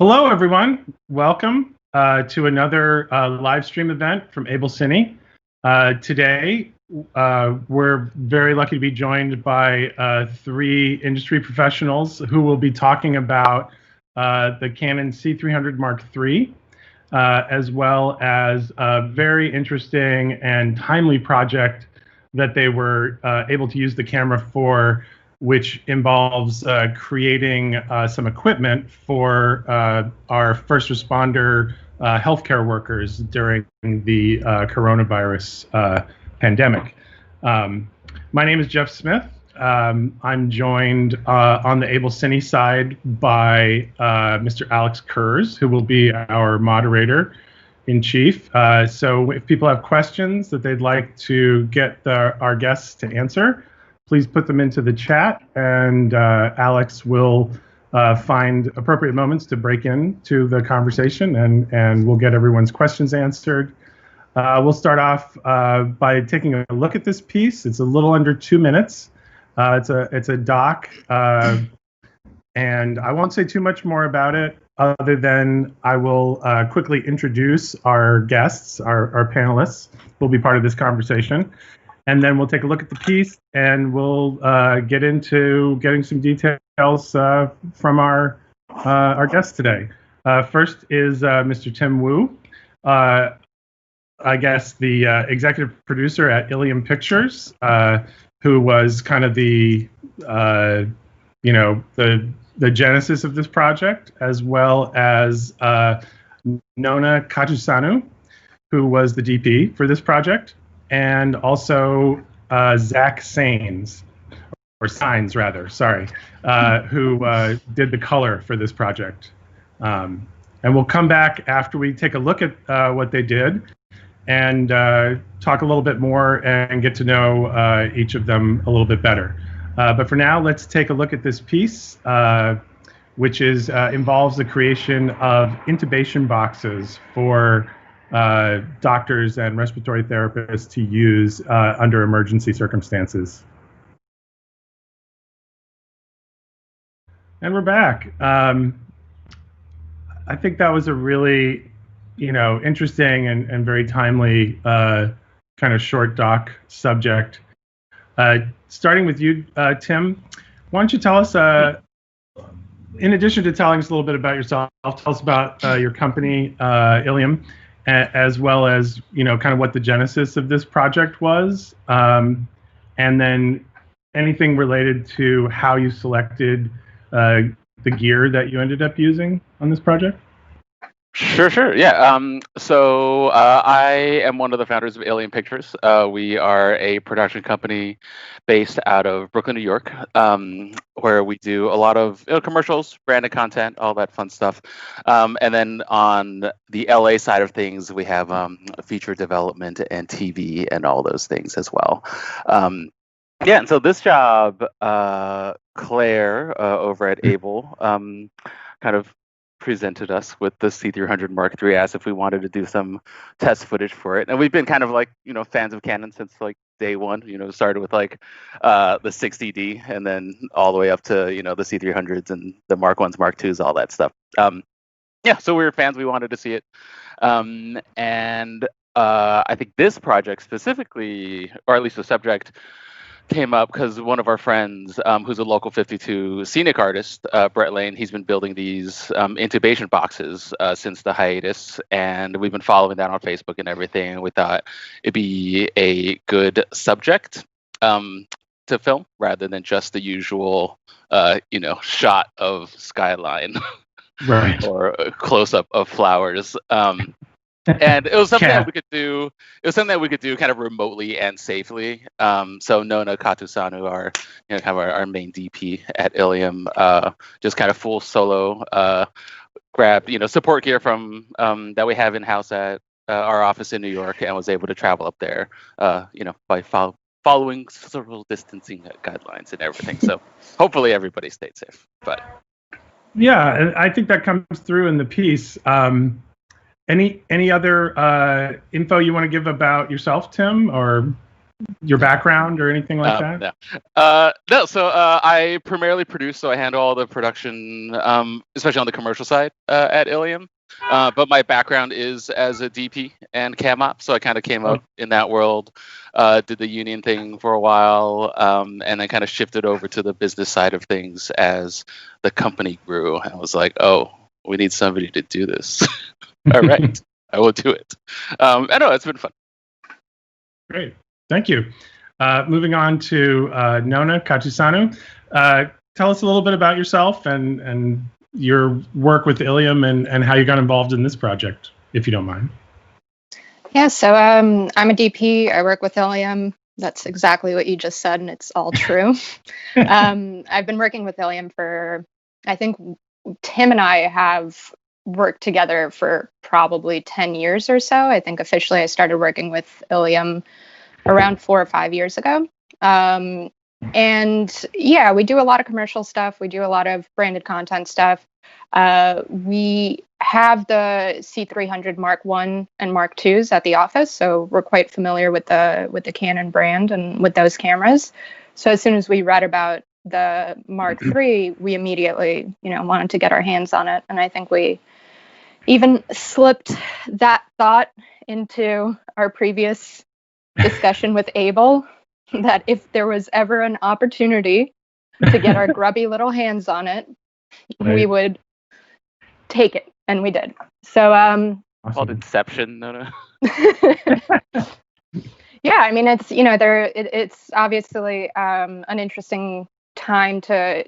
Hello, everyone. Welcome to another live stream event from AbleCine. Today, we're very lucky to be joined by three industry professionals who will be talking about the Canon C300 Mark III, as well as a very interesting and timely project that they were able to use the camera for, which involves creating some equipment for our first responder healthcare workers during the coronavirus pandemic. My name is Jeff Smith. I'm joined on the AbleCine side by Mr. Alex Kurz, who will be our moderator in chief. So if people have questions that they'd like to get our guests to answer, please put them into the chat, and Alex will find appropriate moments to break into the conversation, and we'll get everyone's questions answered. We'll start off by taking a look at this piece. It's a little under 2 minutes. It's a doc, and I won't say too much more about it, other than I will quickly introduce our guests, our panelists who will be part of this conversation. And then we'll take a look at the piece, and we'll get into getting some details from our guests today. First is Mr. Tim Wu, I guess the executive producer at Ilium Pictures, who was kind of the genesis of this project, as well as Nona Katusanu, who was the DP for this project, and also Zach Sains, or Signs rather, sorry, who did the color for this project. And we'll come back after we take a look at what they did and talk a little bit more and get to know each of them a little bit better. But for now, let's take a look at this piece, which involves the creation of intubation boxes for doctors and respiratory therapists to use under emergency circumstances. And we're back. I think that was a really, interesting and very timely kind of short doc subject. Starting with you, Tim, why don't you tell us, in addition to telling us a little bit about yourself, tell us about your company, Ilium, as well as kind of what the genesis of this project was, and then anything related to how you selected the gear that you ended up using on this project. Sure. Yeah. So I am one of the founders of Ilium Pictures. We are a production company based out of Brooklyn, New York, where we do a lot of commercials, branded content, all that fun stuff. And then on the LA side of things, we have feature development and TV and all those things as well. Yeah. And so this job, Claire over at Able, kind of presented us with the C300 Mark III, asked if we wanted to do some test footage for it, and we've been kind of like fans of Canon since like day one. Started with like the 60D, and then all the way up to the C300s and the Mark I's, Mark IIs, all that stuff. Yeah, so we were fans. We wanted to see it, and I think this project specifically, or at least the subject, came up because one of our friends, who's a local 52 scenic artist, Brett Lane, he's been building these intubation boxes since the hiatus, and we've been following that on Facebook and everything. And we thought it'd be a good subject to film rather than just the usual, shot of skyline, right, or a close up of flowers. And it was something that we could do. It was something that we could do kind of remotely and safely. So Nona Katusanu, our main DP at Ilium, just kind of full solo grabbed support gear from that we have in house at our office in New York, and was able to travel up there, by following social distancing guidelines and everything. So hopefully everybody stayed safe. But yeah, I think that comes through in the piece. Any other info you want to give about yourself, Tim, or? your background or anything like that? No. So I primarily produce, so I handle all the production, especially on the commercial side at Ilium. But my background is as a DP and cam op, so I kind of came up in that world, did the union thing for a while, and then kind of shifted over to the business side of things as the company grew. I was like, oh, we need somebody to do this. All right, I will do it. I know it's been fun. Great, thank you. Moving on to Nona Kachisanu. Tell us a little bit about yourself and your work with Ilium and how you got involved in this project, if you don't mind. Yeah, so I'm a DP. I work with Ilium. That's exactly what you just said, and it's all true. I've been working with Ilium for, I think Tim and I have worked together for probably 10 years or so. I think officially I started working with Ilium around 4 or 5 years ago. And yeah, we do a lot of commercial stuff. We do a lot of branded content stuff. We have the C300 Mark I and Mark IIs at the office, so we're quite familiar with the Canon brand and with those cameras. So as soon as we read about the Mark III, we immediately, wanted to get our hands on it. And I think we even slipped that thought into our previous discussion with Abel, that if there was ever an opportunity to get our grubby little hands on it, right, we would take it, and we did. So awesome. Called Inception, no. Yeah, I mean, it's it's obviously an interesting time to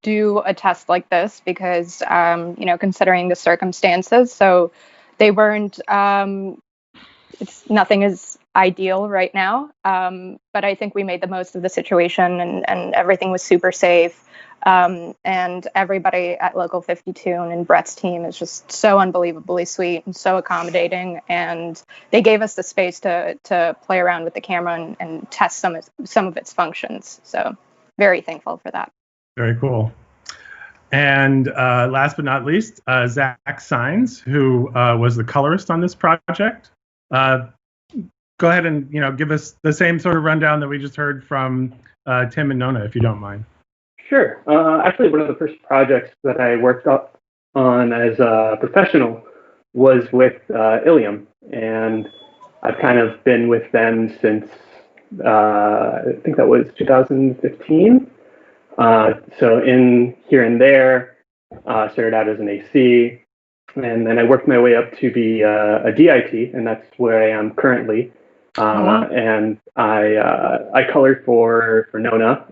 do a test like this because considering the circumstances, so they weren't. Nothing is ideal right now, but I think we made the most of the situation, and everything was super safe. And everybody at Local 52 and Brett's team is just so unbelievably sweet and so accommodating, and they gave us the space to play around with the camera and test some of its functions. So very thankful for that. Very cool. And last but not least, Zach Sines, who was the colorist on this project. Go ahead and give us the same sort of rundown that we just heard from Tim and Nona, if you don't mind. Sure. Actually, one of the first projects that I worked on as a professional was with Ilium, and I've kind of been with them since I think that was 2015. So in here and there, started out as an AC, and then I worked my way up to be a DIT, and that's where I am currently. And I colored for Nona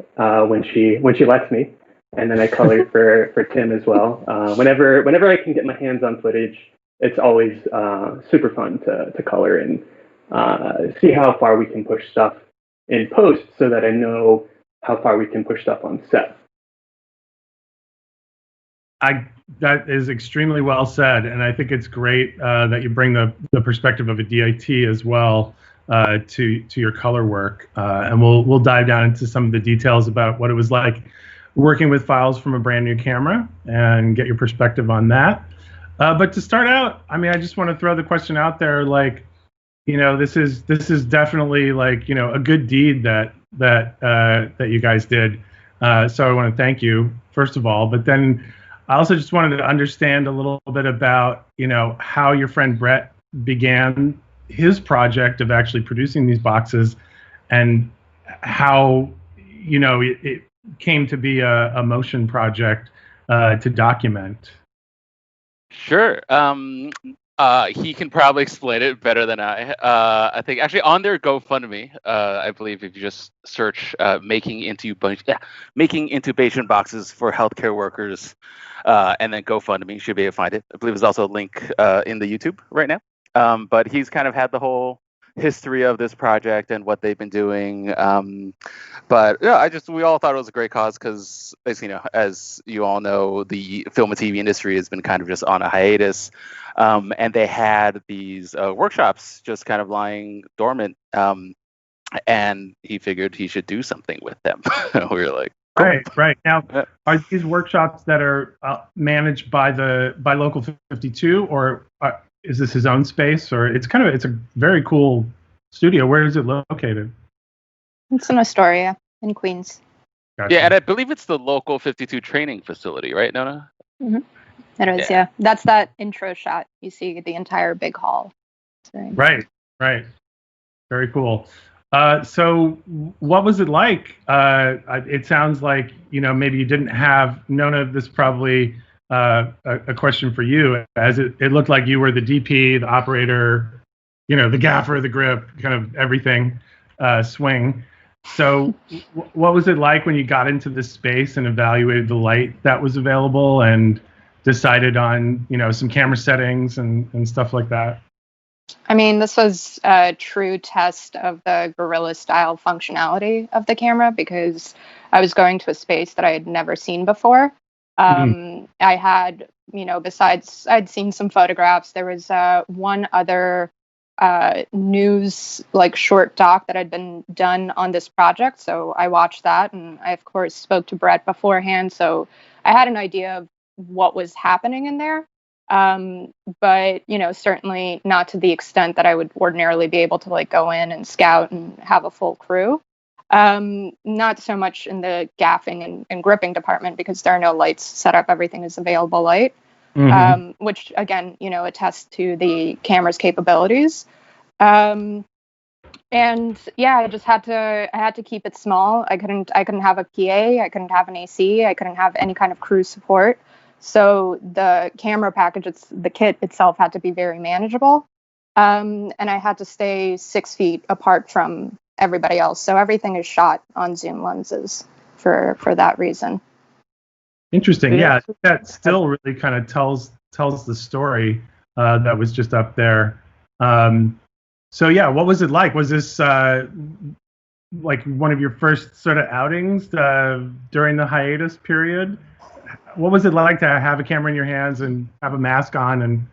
when she lets me, and then I colored for Tim as well. Whenever I can get my hands on footage, it's always super fun to color and see how far we can push stuff in post, so that I know how far we can push stuff on set. That is extremely well said, and I think it's great that you bring the perspective of a DIT as well to your color work, and we'll dive down into some of the details about what it was like working with files from a brand new camera and get your perspective on that. But to start out, I mean, I just want to throw the question out there, like, this is definitely like a good deed that you guys did. So I want to thank you first of all, but then I also just wanted to understand a little bit about how your friend Brett began his project of actually producing these boxes, and how it came to be a motion project to document. Sure. He can probably explain it better than I. I think actually on their GoFundMe, I believe if you just search making intubation boxes for healthcare workers, and then GoFundMe, you should be able to find it. I believe there's also a link in the YouTube right now. But he's kind of had the whole history of this project and what they've been doing. But yeah, we all thought it was a great cause because, as you all know, the film and TV industry has been kind of just on a hiatus. And they had these workshops just kind of lying dormant. And he figured he should do something with them. We were like, Right. Now, are these workshops that are managed by Local 52, or is this his own space? Or it's a very cool studio. Where is it located? It's in Astoria, in Queens. Gotcha. Yeah, and I believe it's the local 52 training facility, right, Nona? It is, yeah. That's that intro shot. You see the entire big hall. Right. Very cool. So what was it like? It sounds like, maybe you didn't have, Nona, this is probably a question for you, as it looked like you were the DP, the operator, the gaffer, the grip, kind of everything, swing. So what was it like when you got into this space and evaluated the light that was available and decided on, some camera settings and stuff like that? I mean, this was a true test of the guerrilla style functionality of the camera because I was going to a space that I had never seen before. I had, besides I'd seen some photographs, there was one other news short doc that had been done on this project. So I watched that, and I of course spoke to Brett beforehand. So I had an idea of what was happening in there. But certainly not to the extent that I would ordinarily be able to go in and scout and have a full crew. Not so much in the gaffing and gripping department because there are no lights set up. Everything is available light, which again, attests to the camera's capabilities. And yeah, I had to keep it small. I couldn't have a PA. I couldn't have an AC. I couldn't have any kind of crew support. So the camera package, the kit itself had to be very manageable. And I had to stay 6 feet apart from everybody else. So everything is shot on zoom lenses for that reason. Interesting. Yeah, that still really kind of tells the story that was just up there. So yeah, what was it like? Was this like one of your first sort of outings during the hiatus period? What was it like to have a camera in your hands and have a mask on and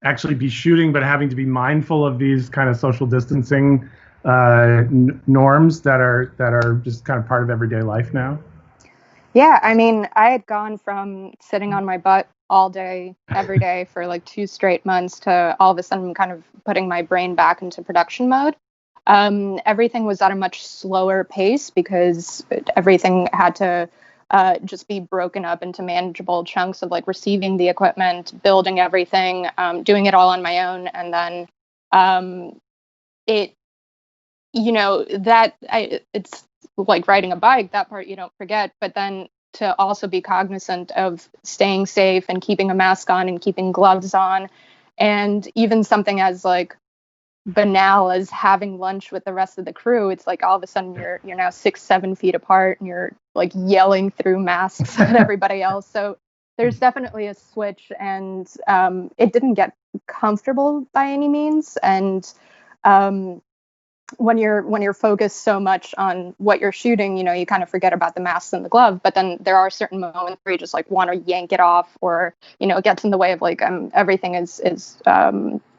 actually be shooting, but having to be mindful of these kind of social distancing norms that are just kind of part of everyday life now? Yeah, I mean, I had gone from sitting on my butt all day, every day for 2 straight months to all of a sudden kind of putting my brain back into production mode. Everything was at a much slower pace because everything had to just be broken up into manageable chunks of receiving the equipment, building everything, doing it all on my own. And then it's like riding a bike, that part you don't forget, but then to also be cognizant of staying safe and keeping a mask on and keeping gloves on. And even something as banal as having lunch with the rest of the crew, it's all of a sudden you're now 6-7 feet apart and you're yelling through masks at everybody else. So there's definitely a switch, and it didn't get comfortable by any means. And when you're focused so much on what you're shooting, you kind of forget about the masks and the glove. But then there are certain moments where you just want to yank it off, or it gets in the way of everything is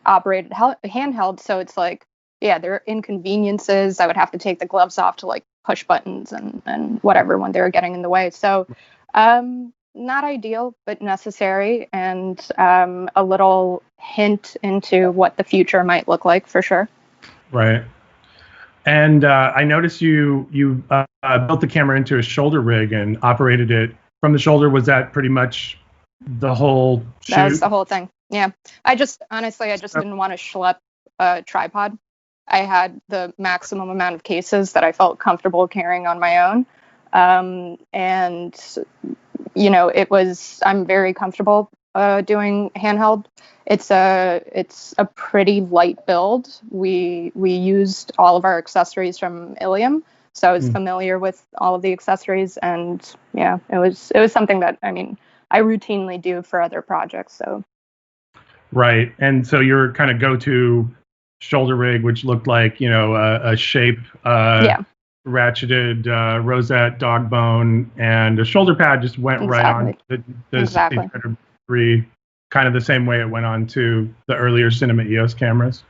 operated handheld. So it's there are inconveniences. I would have to take the gloves off to push buttons and whatever when they were getting in the way. So not ideal, but necessary, and a little hint into what the future might look like for sure. Right. And I noticed you built the camera into a shoulder rig and operated it from the shoulder. Was that pretty much the whole shoot? That was the whole thing. Yeah. I just didn't want to schlep a tripod. I had the maximum amount of cases that I felt comfortable carrying on my own. And, I'm very comfortable doing handheld. It's a pretty light build. We used all of our accessories from Ilium, so I was familiar with all of the accessories, and yeah, it was something that I routinely do for other projects. So right, and so your kind of go-to shoulder rig, which looked like a shape, ratcheted rosette dog bone, and a shoulder pad just went right on the exactly. 3, kind of the same way it went on to the earlier Cinema EOS cameras.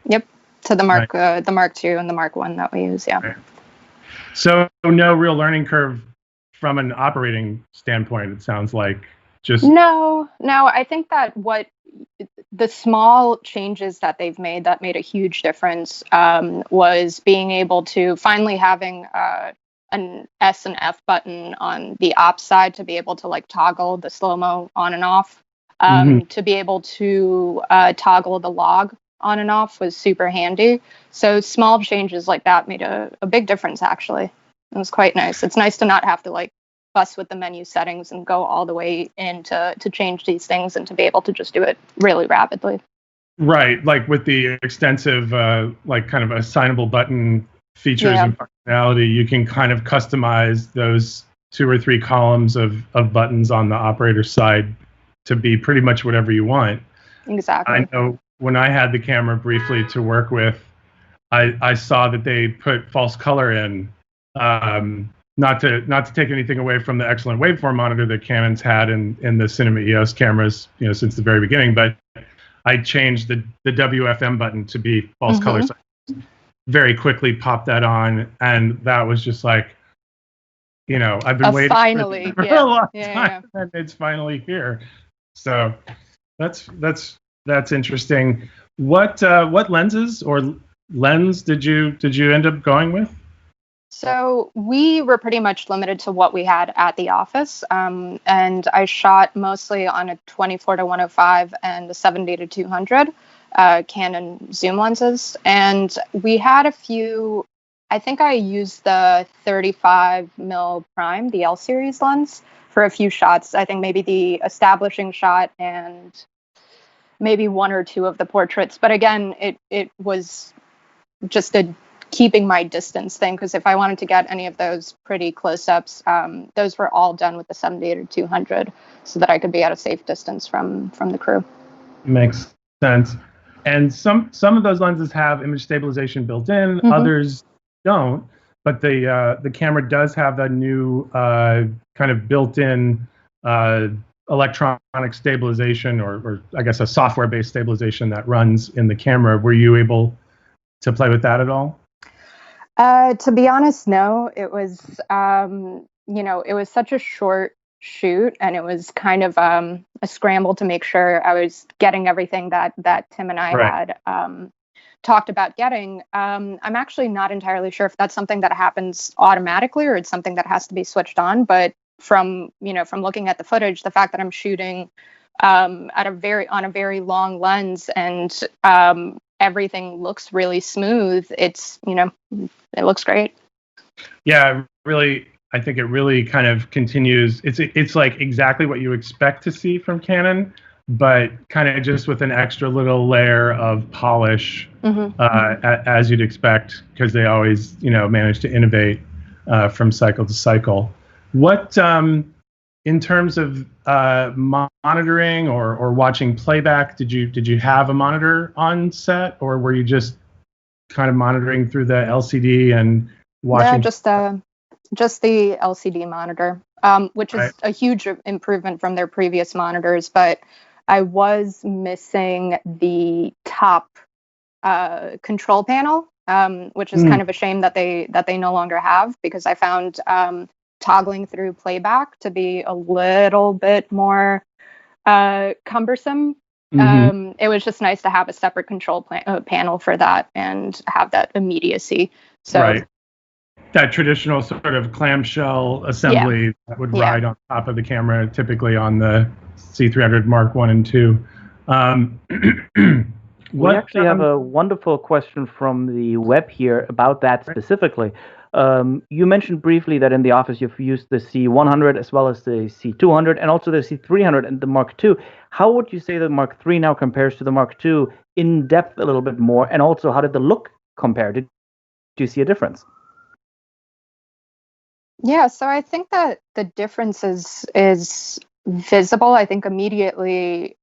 Yep, to the Mark the Mark II and the Mark I that we use. Yeah. Right. So no real learning curve from an operating standpoint. It sounds like Just No, I think that what the small changes that they've made that made a huge difference was being able to finally having an S and F button on the ops side to be able to like toggle the slow-mo on and off. To be able to toggle the log on and off was super handy. So small changes like that made a big difference, actually. It was quite nice. It's nice to not have to like fuss with the menu settings and go all the way in to change these things, and to be able to just do it really rapidly. right, like with the extensive, like kind of assignable button features Yeah. and functionality, you can kind of customize those 2 or 3 columns of buttons on the operator side to be pretty much whatever you want. Exactly. I know when I had the camera briefly to work with, I saw that they put false color in. Not to take anything away from the excellent waveform monitor that Canon's had in the Cinema EOS cameras, since the very beginning. But I changed the WFM button to be false color, so I very quickly popped that on, and that was just like, I've been waiting finally, for a long Yeah. time, and it's finally here. So that's interesting. What lenses or lens did you end up going with? So we were pretty much limited to what we had at the office, and I shot mostly on a 24-105 and a 70-200 Canon zoom lenses, and we had a few. I think I used the 35mm prime, the L series lens, for a few shots. I think maybe the establishing shot and maybe 1 or 2 of the portraits. But again, it was just a keeping my distance thing, because if I wanted to get any of those pretty close-ups, those were all done with the 70-200, so that I could be at a safe distance from the crew. Makes sense. And some of those lenses have image stabilization built in, others don't. But the camera does have that new kind of built-in electronic stabilization, or I guess a software-based stabilization that runs in the camera. Were you able to play with that at all? To be honest, no. It was, it was such a short shoot, and it was kind of a scramble to make sure I was getting everything that Tim and I had talked about getting. I'm actually not entirely sure if that's something that happens automatically or it's something that has to be switched on. But from looking at the footage, the fact that I'm shooting on a very long lens, and everything looks really smooth. It looks great. Yeah, really. I think it really kind of continues. It's like exactly what you expect to see from Canon, but kind of just with an extra little layer of polish, as you'd expect, because they always, manage to innovate from cycle to cycle. What, in terms of monitoring or watching playback, did you have a monitor on set, or were you just kind of monitoring through the LCD and watching? No, just the LCD monitor, which is a huge improvement from their previous monitors. But I was missing the top control panel, which is kind of a shame that they no longer have, because I found toggling through playback to be a little bit more cumbersome. It was just nice to have a separate control panel for that and have that immediacy. So that traditional sort of clamshell assembly that would ride on top of the camera, typically on the C300 Mark 1 and 2. We actually have a wonderful question from the web here about that specifically. You mentioned briefly that in the office you've used the C100 as well as the C200 and also the C300 and the Mark II. How would you say the Mark III now compares to the Mark II in depth a little bit more? And also, how did the look compare? Do you see a difference? Yeah, so I think that the difference is visible. I think immediately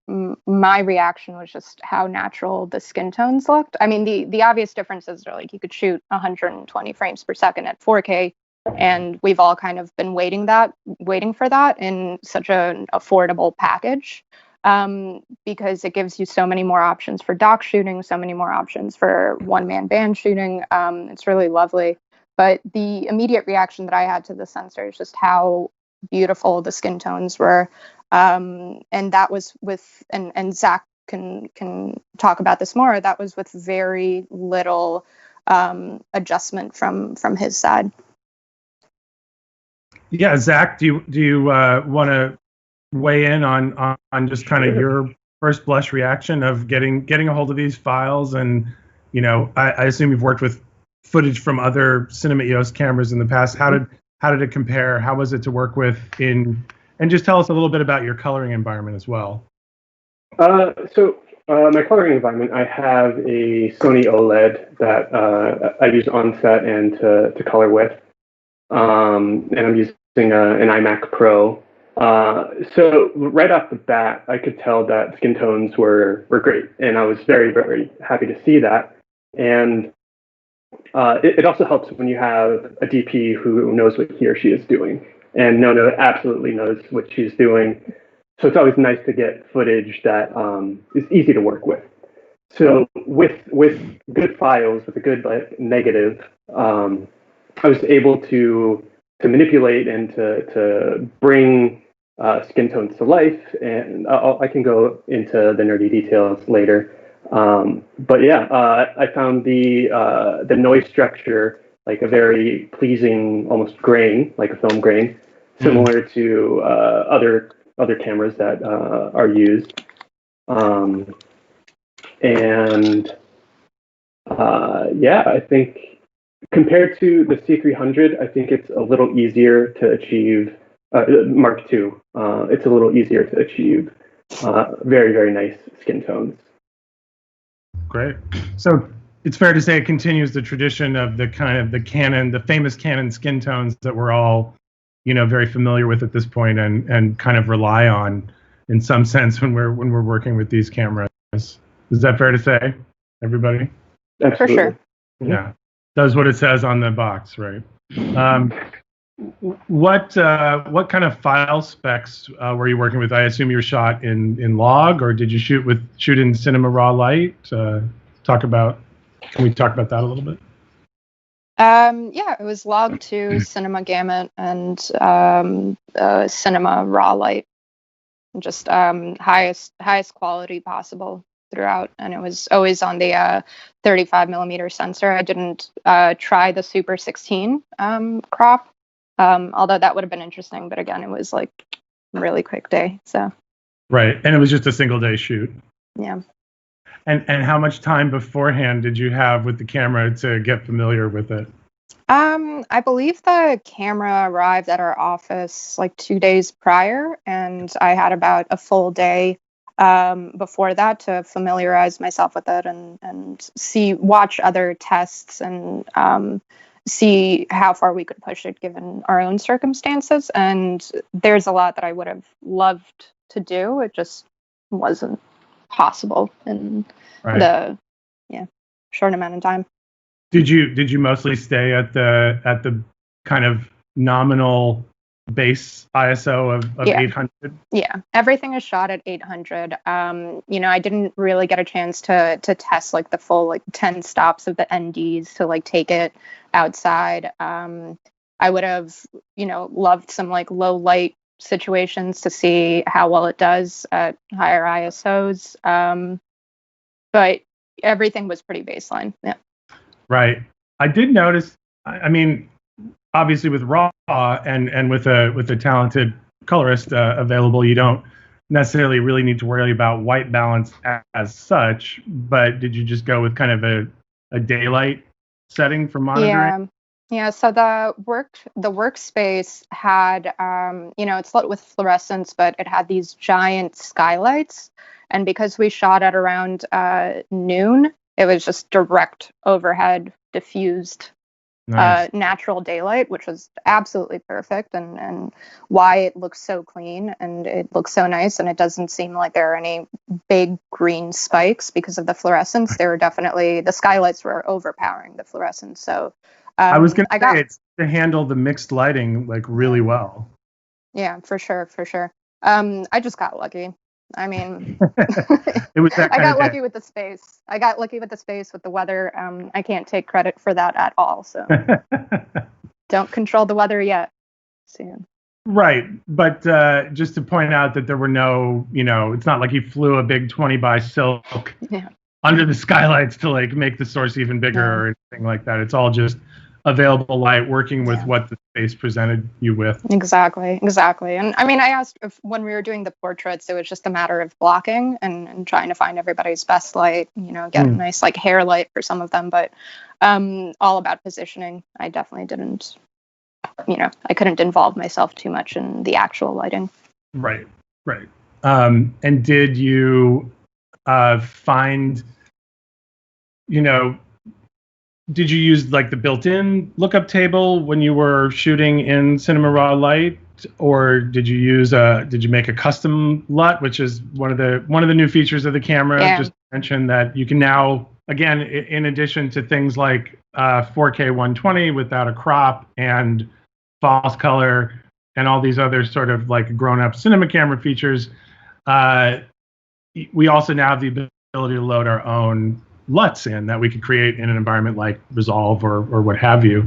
my reaction was just how natural the skin tones looked. I mean, the obvious differences are like you could shoot 120 frames per second at 4K, and we've all kind of been waiting for that in such an affordable package, because it gives you so many more options for dock shooting, so many more options for one-man band shooting. It's really lovely. But the immediate reaction that I had to the sensor is just how beautiful the skin tones were. And that was with, and Zach can talk about this more. That was with very little adjustment from his side. Yeah, Zach, do you want to weigh in on just kind of your first blush reaction of getting a hold of these files? And I assume you've worked with footage from other Cinema EOS cameras in the past. How did it compare? How was it to work with and just tell us a little bit about your coloring environment as well. So my coloring environment, I have a Sony OLED that I use on set and to color with. And I'm using an iMac Pro. So right off the bat, I could tell that skin tones were great, and I was very, very happy to see that. And it also helps when you have a DP who knows what he or she is doing, and Nona absolutely knows what she's doing. So it's always nice to get footage that is easy to work with. So with good files, with a good negative, I was able to manipulate and to bring skin tones to life, and I can go into the nerdy details later. But yeah, I found the noise structure like a very pleasing, almost grain, like a film grain, similar to other cameras that are used. Yeah, I think compared to the C300, I think it's a little easier to achieve. Mark II, it's a little easier to achieve very, very nice skin tones. Great. So it's fair to say it continues the tradition of the famous Canon skin tones that we're all, very familiar with at this point, and kind of rely on in some sense when we're working with these cameras. Is that fair to say, everybody? Absolutely. For sure. Yeah, does what it says on the box, right? What kind of file specs were you working with? I assume you were shot in log, or did you shoot in Cinema Raw Light? Can we talk about that a little bit? Yeah, it was log 2, Cinema Gamut, and Cinema Raw Light. Just highest quality possible throughout, and it was always on the 35 millimeter sensor. I didn't try the Super 16 crop, although that would have been interesting. But again, it was like a really quick day. So right, and it was just a single day shoot. Yeah. And how much time beforehand did you have with the camera to get familiar with it? I believe the camera arrived at our office like 2 days prior, and I had about a full day before that to familiarize myself with it and watch other tests and see how far we could push it given our own circumstances. And there's a lot that I would have loved to do. It just wasn't possible in the short amount of time. Did you mostly stay at the kind of nominal base ISO of 800? Yeah, everything is shot at 800. I didn't really get a chance to test like the full 10 stops of the NDs to take it outside. I would have loved some low light situations to see how well it does at higher ISOs. But everything was pretty baseline. Yeah. Right. I did notice. I mean, obviously with RAW and with a talented colorist available, you don't necessarily really need to worry about white balance as such. But did you just go with kind of a daylight setting for monitoring? Yeah. So the workspace had it's lit with fluorescence, but it had these giant skylights, and because we shot at around noon, it was just direct overhead diffused Nice. natural daylight, which was absolutely perfect, and why it looks so clean and it looks so nice, and it doesn't seem like there are any big green spikes because of the fluorescence. There were definitely, the skylights were overpowering the fluorescence. So I was going to say it's to handle the mixed lighting really well. Yeah, for sure. I just got lucky. I mean, it was that I got lucky with the space. I got lucky with the space, with the weather. I can't take credit for that at all. So don't control the weather yet. Soon. Right, but just to point out that there were no, it's not like you flew a big 20 by silk Yeah. under the skylights to like make the source even bigger or anything like that. It's all just available light working with what the space presented you with. Exactly. And I mean, I asked if when we were doing the portraits, it was just a matter of blocking and trying to find everybody's best light, get a nice like hair light for some of them, but all about positioning. I definitely didn't, I couldn't involve myself too much in the actual lighting. Right. And did you find, did you use like the built-in lookup table when you were shooting in Cinema Raw Light, or did you make a custom LUT, which is one of the new features of the camera? Yeah. Just to mention that you can now, again, in addition to things like 4K 120 without a crop and false color and all these other sort of like grown-up cinema camera features, we also now have the ability to load our own LUTs in that we could create in an environment like Resolve or what have you,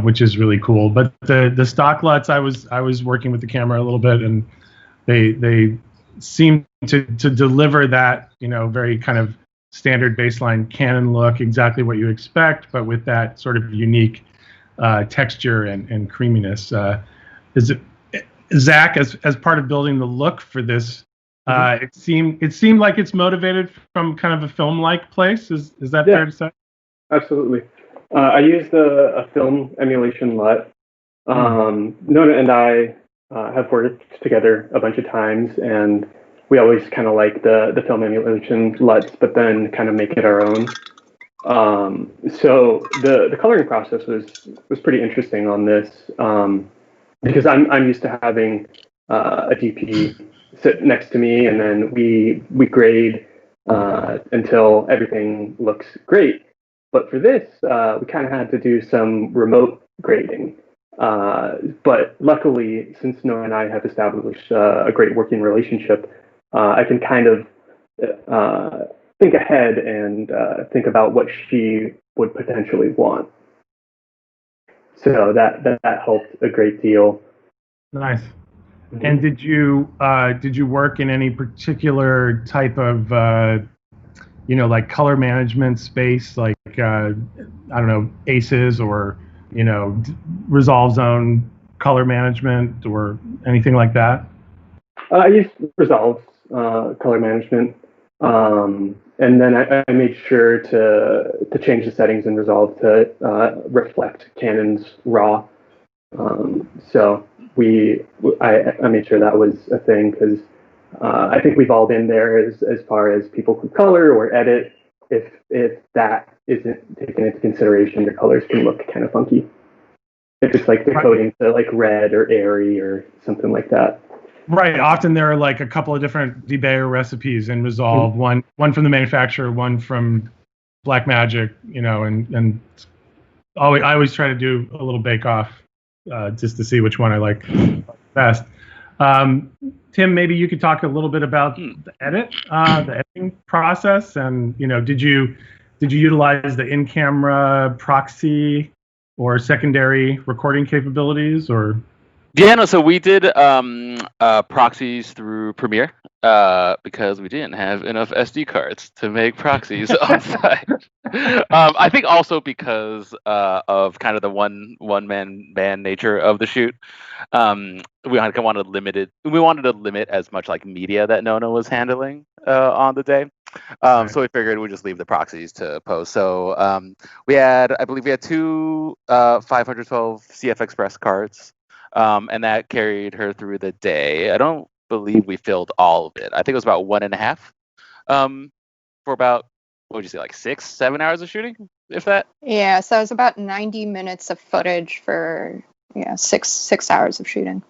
which is really cool. But the stock LUTs, I was working with the camera a little bit, and they seem to deliver that very kind of standard baseline Canon look, exactly what you expect, but with that sort of unique texture and creaminess. Is it Zach, as part of building the look for this? It seemed like it's motivated from kind of a film-like place. Is that fair to say? Absolutely. I used a film emulation LUT. Nona and I have worked together a bunch of times, and we always kind of like the film emulation LUTs, but then kind of make it our own. So the coloring process was pretty interesting on this, because I'm used to having a DP sit next to me, and then we grade until everything looks great. But for this, we kind of had to do some remote grading. But luckily, since Nora and I have established a great working relationship, I can kind of think ahead and think about what she would potentially want. So that helped a great deal. Nice. And did you work in any particular type of like color management space, like I don't know, ACES or Resolve Zone color management or anything like that? I used Resolve color management, and then I made sure to change the settings in Resolve to reflect Canon's RAW. So I made sure that was a thing, because I think we've all been there as far as people who color or edit. If that isn't taken into consideration, your colors can look kind of funky. If it's like decoding to like red or airy or something like that. Right. Often there are like a couple of different debayer recipes in Resolve. One from the manufacturer, one from Blackmagic. And I always try to do a little bake off just to see which one I like best. Tim, maybe you could talk a little bit about the editing process, and did you utilize the in-camera proxy or secondary recording capabilities, or? Yeah, no. So we did proxies through Premiere because we didn't have enough SD cards to make proxies on site. I think also because of kind of the one man band nature of the shoot. We wanted to limit as much like media that Nona was handling on the day. So we figured we'd just leave the proxies to post. So I believe we had two 512 CF Express cards. And that carried her through the day. I don't believe we filled all of it. I think it was about 1.5 for about, what would you say, like 6-7 hours of shooting, if that? Yeah, so it was about 90 minutes of footage for 6 hours of shooting.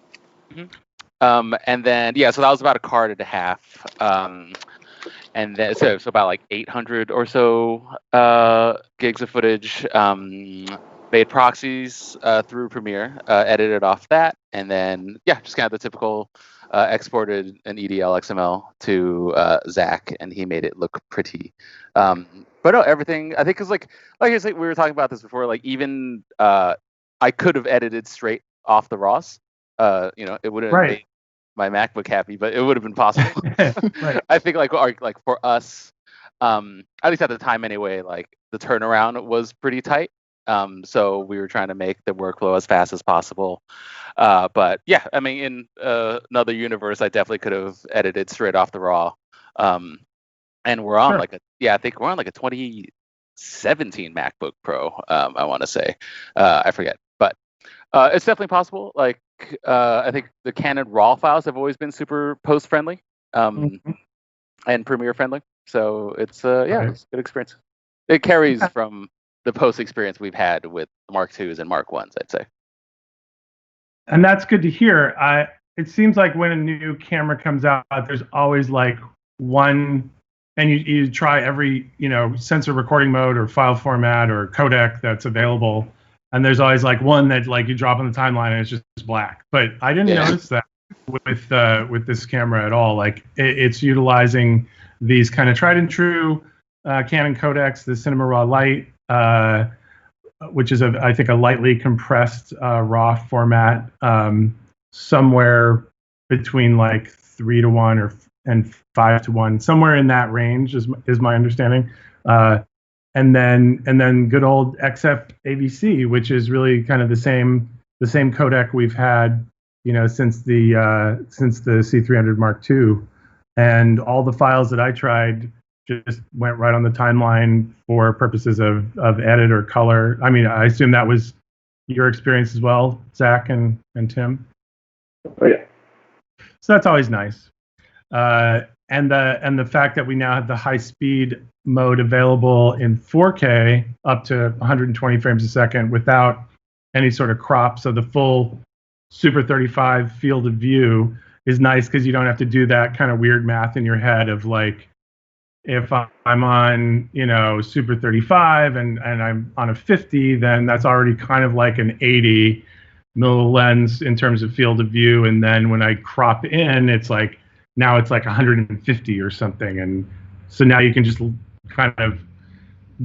Mm-hmm. And then so that was about 1.5 cards. And then so about like 800 or so gigs of footage. Made proxies through Premiere, edited off that, and then just kind of the typical exported an EDL XML to Zach, and he made it look pretty. But no, everything I think is like I said, we were talking about this before. Like even I could have edited straight off the RAWs, It wouldn't have made my MacBook happy, but it would have been possible. Right. I think like for us, at least at the time anyway, like the turnaround was pretty tight. So we were trying to make the workflow as fast as possible. But yeah, I mean, in another universe, I definitely could have edited straight off the raw. And we're on I think we're on like a 2017 MacBook Pro. I want to say, I forget, but it's definitely possible. Like I think the Canon RAW files have always been super post friendly, and Premiere friendly. So it's it's a good experience. It carries from the post experience we've had with Mark IIs and Mark I's, I'd say. And that's good to hear. It seems like when a new camera comes out, there's always like one, and you try every sensor recording mode or file format or codec that's available, and there's always like one that like you drop on the timeline and it's just black. But I didn't notice that with this camera at all. Like it's utilizing these kind of tried and true Canon codecs, the Cinema Raw Lite, which is I think a lightly compressed RAW format, somewhere between like 3:1 and 5:1, somewhere in that range is my understanding. And then good old XF AVC, which is really kind of the same codec we've had since the C300 Mark II, and all the files that I tried just went right on the timeline for purposes of edit or color. I mean, I assume that was your experience as well, Zach and Tim. Oh yeah. So that's always nice. And the fact that we now have the high speed mode available in 4K up to 120 frames a second without any sort of crop, so the full Super 35 field of view is nice because you don't have to do that kind of weird math in your head of like, if I'm on, Super 35 and I'm on a 50, then that's already kind of like an 80 mil lens in terms of field of view. And then when I crop in, it's like 150 or something. And so now you can just kind of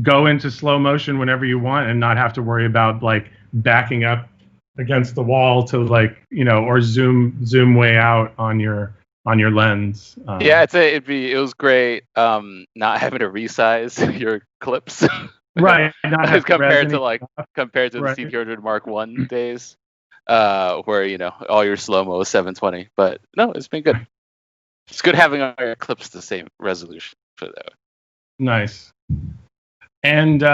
go into slow motion whenever you want and not have to worry about like backing up against the wall to like, or zoom way out on your lens. Yeah, it was great not having to resize your clips. Right. Not as compared to the Right. C300 Mark I days, where all your slow-mo is 720. But no, it's been good. It's good having all your clips the same resolution for that. Nice. And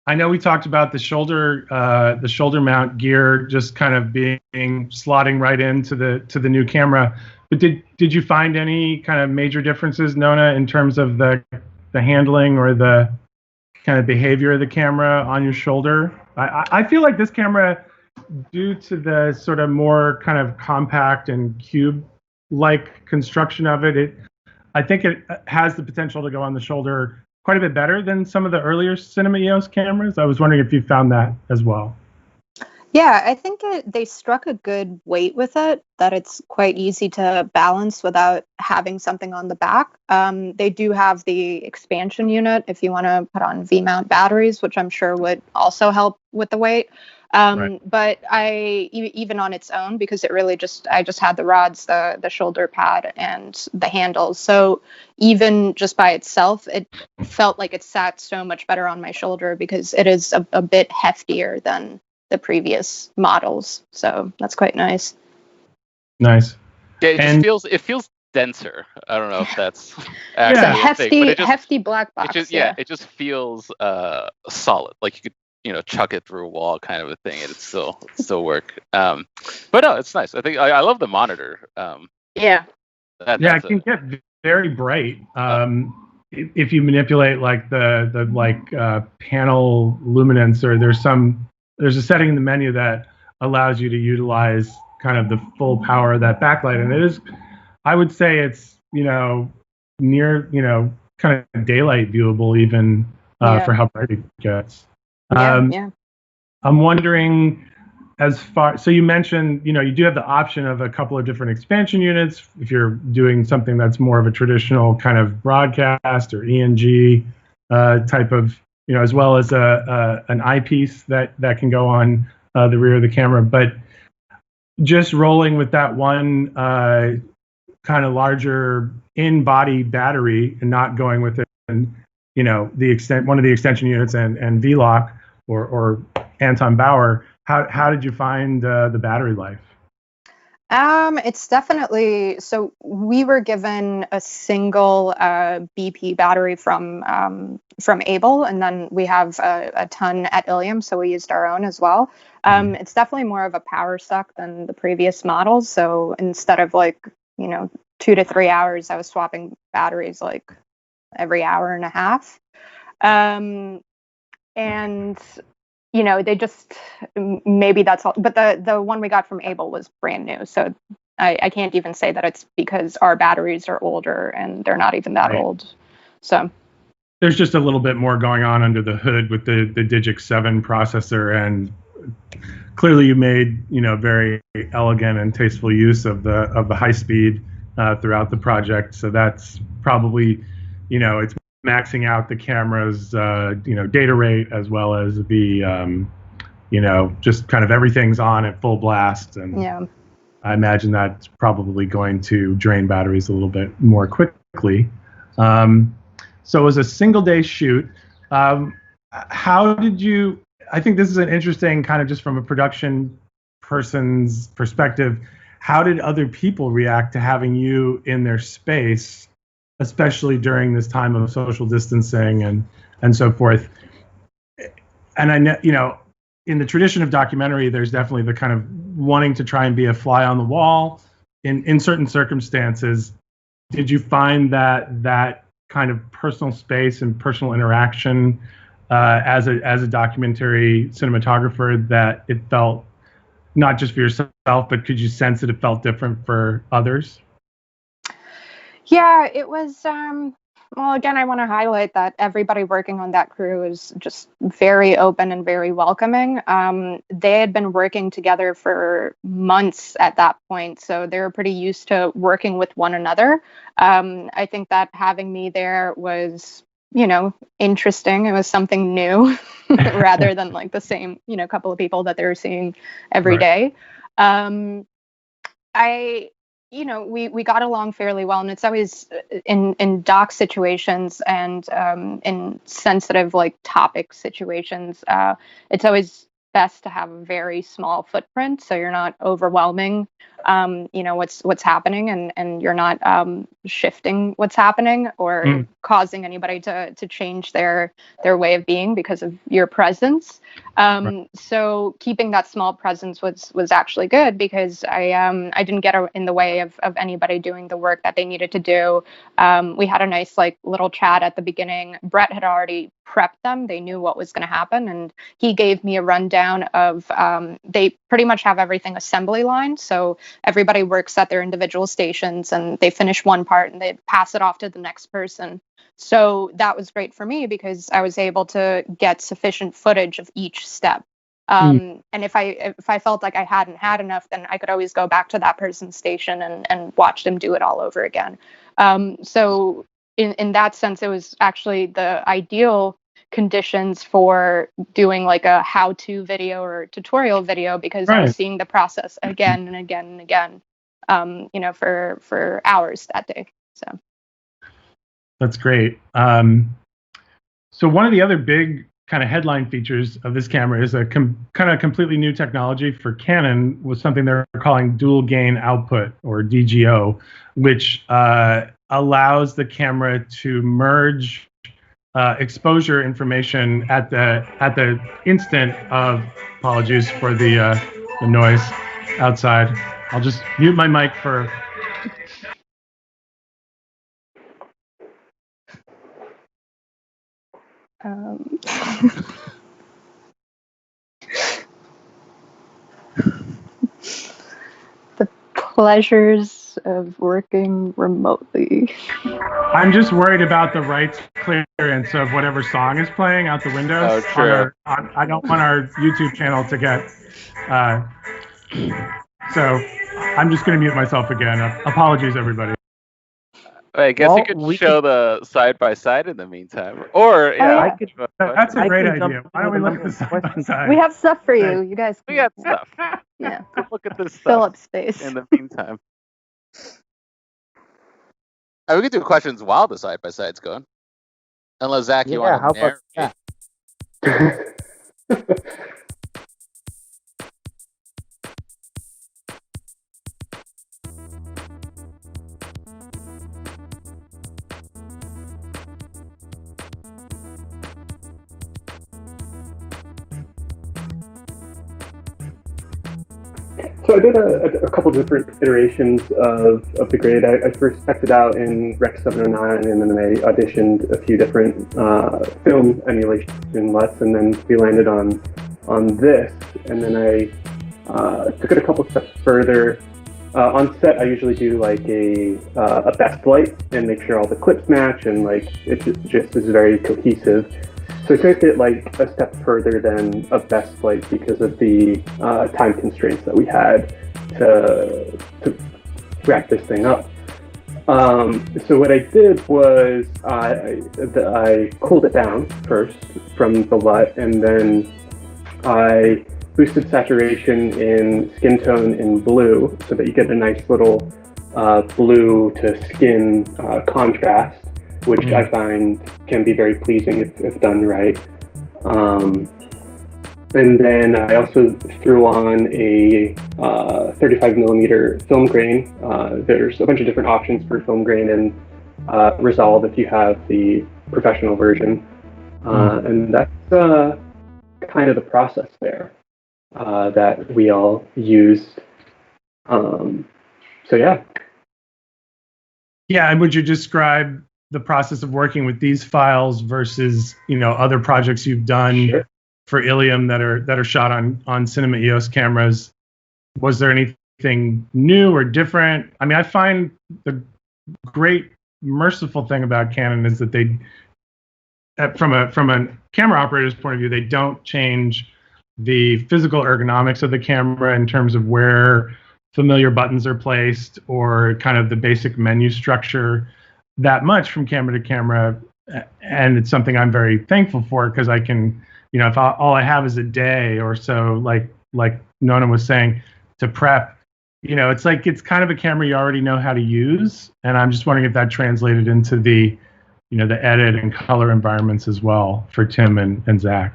I know we talked about the shoulder mount gear just kind of slotting right into the new camera. But did you find any kind of major differences, Nona, in terms of the handling or the kind of behavior of the camera on your shoulder? I feel like this camera, due to the sort of more kind of compact and cube-like construction of it, I think it has the potential to go on the shoulder quite a bit better than some of the earlier Cinema EOS cameras. I was wondering if you found that as well. Yeah, I think they struck a good weight with it, that it's quite easy to balance without having something on the back. They do have the expansion unit if you want to put on V-mount batteries, which I'm sure would also help with the weight. Right. But even on its own, because I just had the rods, the shoulder pad and the handles. So even just by itself, it felt like it sat so much better on my shoulder because it is a bit heftier than the previous models. So that's quite nice. Nice. Yeah, it feels denser. I don't know if that's It's a actually a thing, but hefty black box. It just feels solid. Like you could chuck it through a wall kind of a thing and it still work. But no, it's nice. I think I love the monitor. Yeah. It can get very bright. If you manipulate like the panel luminance, or there's a setting in the menu that allows you to utilize kind of the full power of that backlight, and it is, I would say it's near kind of daylight viewable even for how bright it gets. Yeah. I'm wondering, so you mentioned, you do have the option of a couple of different expansion units if you're doing something that's more of a traditional kind of broadcast or ENG type of, as well as an eyepiece that can go on the rear of the camera. But just rolling with that one kind of larger in-body battery and not going with it, and one of the extension units and V-Lock or Anton Bauer. How did you find the battery life? It's definitely, so we were given a single BP battery from Able, and then we have a ton at Ilium, so we used our own as well. It's definitely more of a power suck than the previous models. So instead of 2 to 3 hours, I was swapping batteries like every hour and a half. And they just, maybe that's all. But the one we got from Able was brand new. So I can't even say that it's because our batteries are older and they're not even that old. So there's just a little bit more going on under the hood with the Digic 7 processor. And clearly you made, very elegant and tasteful use of the high speed throughout the project. So that's probably, it's maxing out the camera's data rate, as well as the just kind of everything's on at full blast. And yeah, I imagine that's probably going to drain batteries a little bit more quickly. So it was a single day shoot. How did you, I think this is an interesting kind of just from a production person's perspective, how did other people react to having you in their space, especially during this time of social distancing and so forth? And I know, in the tradition of documentary, there's definitely the kind of wanting to try and be a fly on the wall in certain circumstances. Did you find that kind of personal space and personal interaction as a documentary cinematographer, that it felt not just for yourself, but could you sense that it felt different for others? Yeah, it was, well, again, I want to highlight that everybody working on that crew is just very open and very welcoming. They had been working together for months at that point, so they were pretty used to working with one another. I think that having me there was, interesting. It was something new rather than like the same, couple of people that they were seeing every day. We got along fairly well, and it's always in doc situations and in sensitive topic situations. It's always best to have a very small footprint, so you're not overwhelming, what's happening, and you're not shifting what's happening or causing anybody to change their way of being because of your presence. So keeping that small presence was actually good, because I didn't get in the way of anybody doing the work that they needed to do. We had a nice little chat at the beginning. Brett had already prepped them. They knew what was going to happen, and he gave me a rundown of they pretty much have everything assembly line. So everybody works at their individual stations, and they finish one part and they pass it off to the next person. So that was great for me, because I was able to get sufficient footage of each step. And if I felt like I hadn't had enough, then I could always go back to that person's station and watch them do it all over again. So in that sense, it was actually the ideal conditions for doing a how-to video or tutorial video, because I was seeing the process again and again and again, for hours that day. So that's great. So one of the other big kind of headline features of this camera is a kind of completely new technology for Canon, was something they're calling dual gain output, or DGO, which allows the camera to merge exposure information at the instant of, apologies for the noise outside. I'll just mute my mic for. The pleasures of working remotely. I'm just worried about the rights clearance of whatever song is playing out the window. Oh, true. I don't want our YouTube channel to get. So I'm just going to mute myself again. Apologies, everybody. I guess you could show the side by side in the meantime, or that's a great idea. Why don't we look at the side by side? We have stuff for you. You guys. We got stuff. Yeah. Look at this Fill stuff up space. in the meantime. We could do questions while the side by side's going. Unless Zach, you Yeah, want how to about narrate. that? So I did a couple different iterations of the grade. I first spec'd it out in Rec 709, and then I auditioned a few different film emulation LUTs, and then we landed on this. And then I took it a couple steps further. On set, I usually do like a best light and make sure all the clips match, and like it just is very cohesive. So I took it like a step further than a best light because of the time constraints that we had to wrap this thing up. So what I did was I cooled it down first from the LUT, and then I boosted saturation in skin tone in blue so that you get a nice little blue to skin contrast, which I find can be very pleasing if done right. And then I also threw on a 35 millimeter film grain. There's a bunch of different options for film grain and Resolve if you have the professional version. And that's kind of the process there that we all used. So yeah. Yeah, and would you describe the process of working with these files versus other projects you've done Sure. for Ilium that are shot on Cinema EOS cameras? Was there anything new or different? I mean, I find the great merciful thing about Canon is that they, from a camera operator's point of view, they don't change the physical ergonomics of the camera in terms of where familiar buttons are placed or kind of the basic menu structure that much from camera to camera. And it's something I'm very thankful for, because I can, if all I have is a day or so, like Nona was saying, to prep, it's kind of a camera you already know how to use. And I'm just wondering if that translated into the edit and color environments as well for Tim and Zach.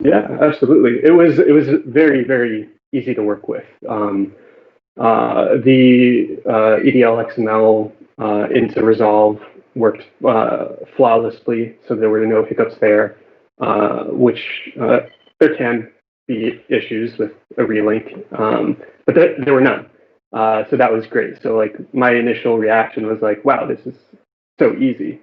Yeah, absolutely. It was very, very easy to work with. The EDL XML into Resolve worked flawlessly, so there were no hiccups there, which there can be issues with a relink, but there were none. So that was great. So like my initial reaction was like, wow, this is so easy.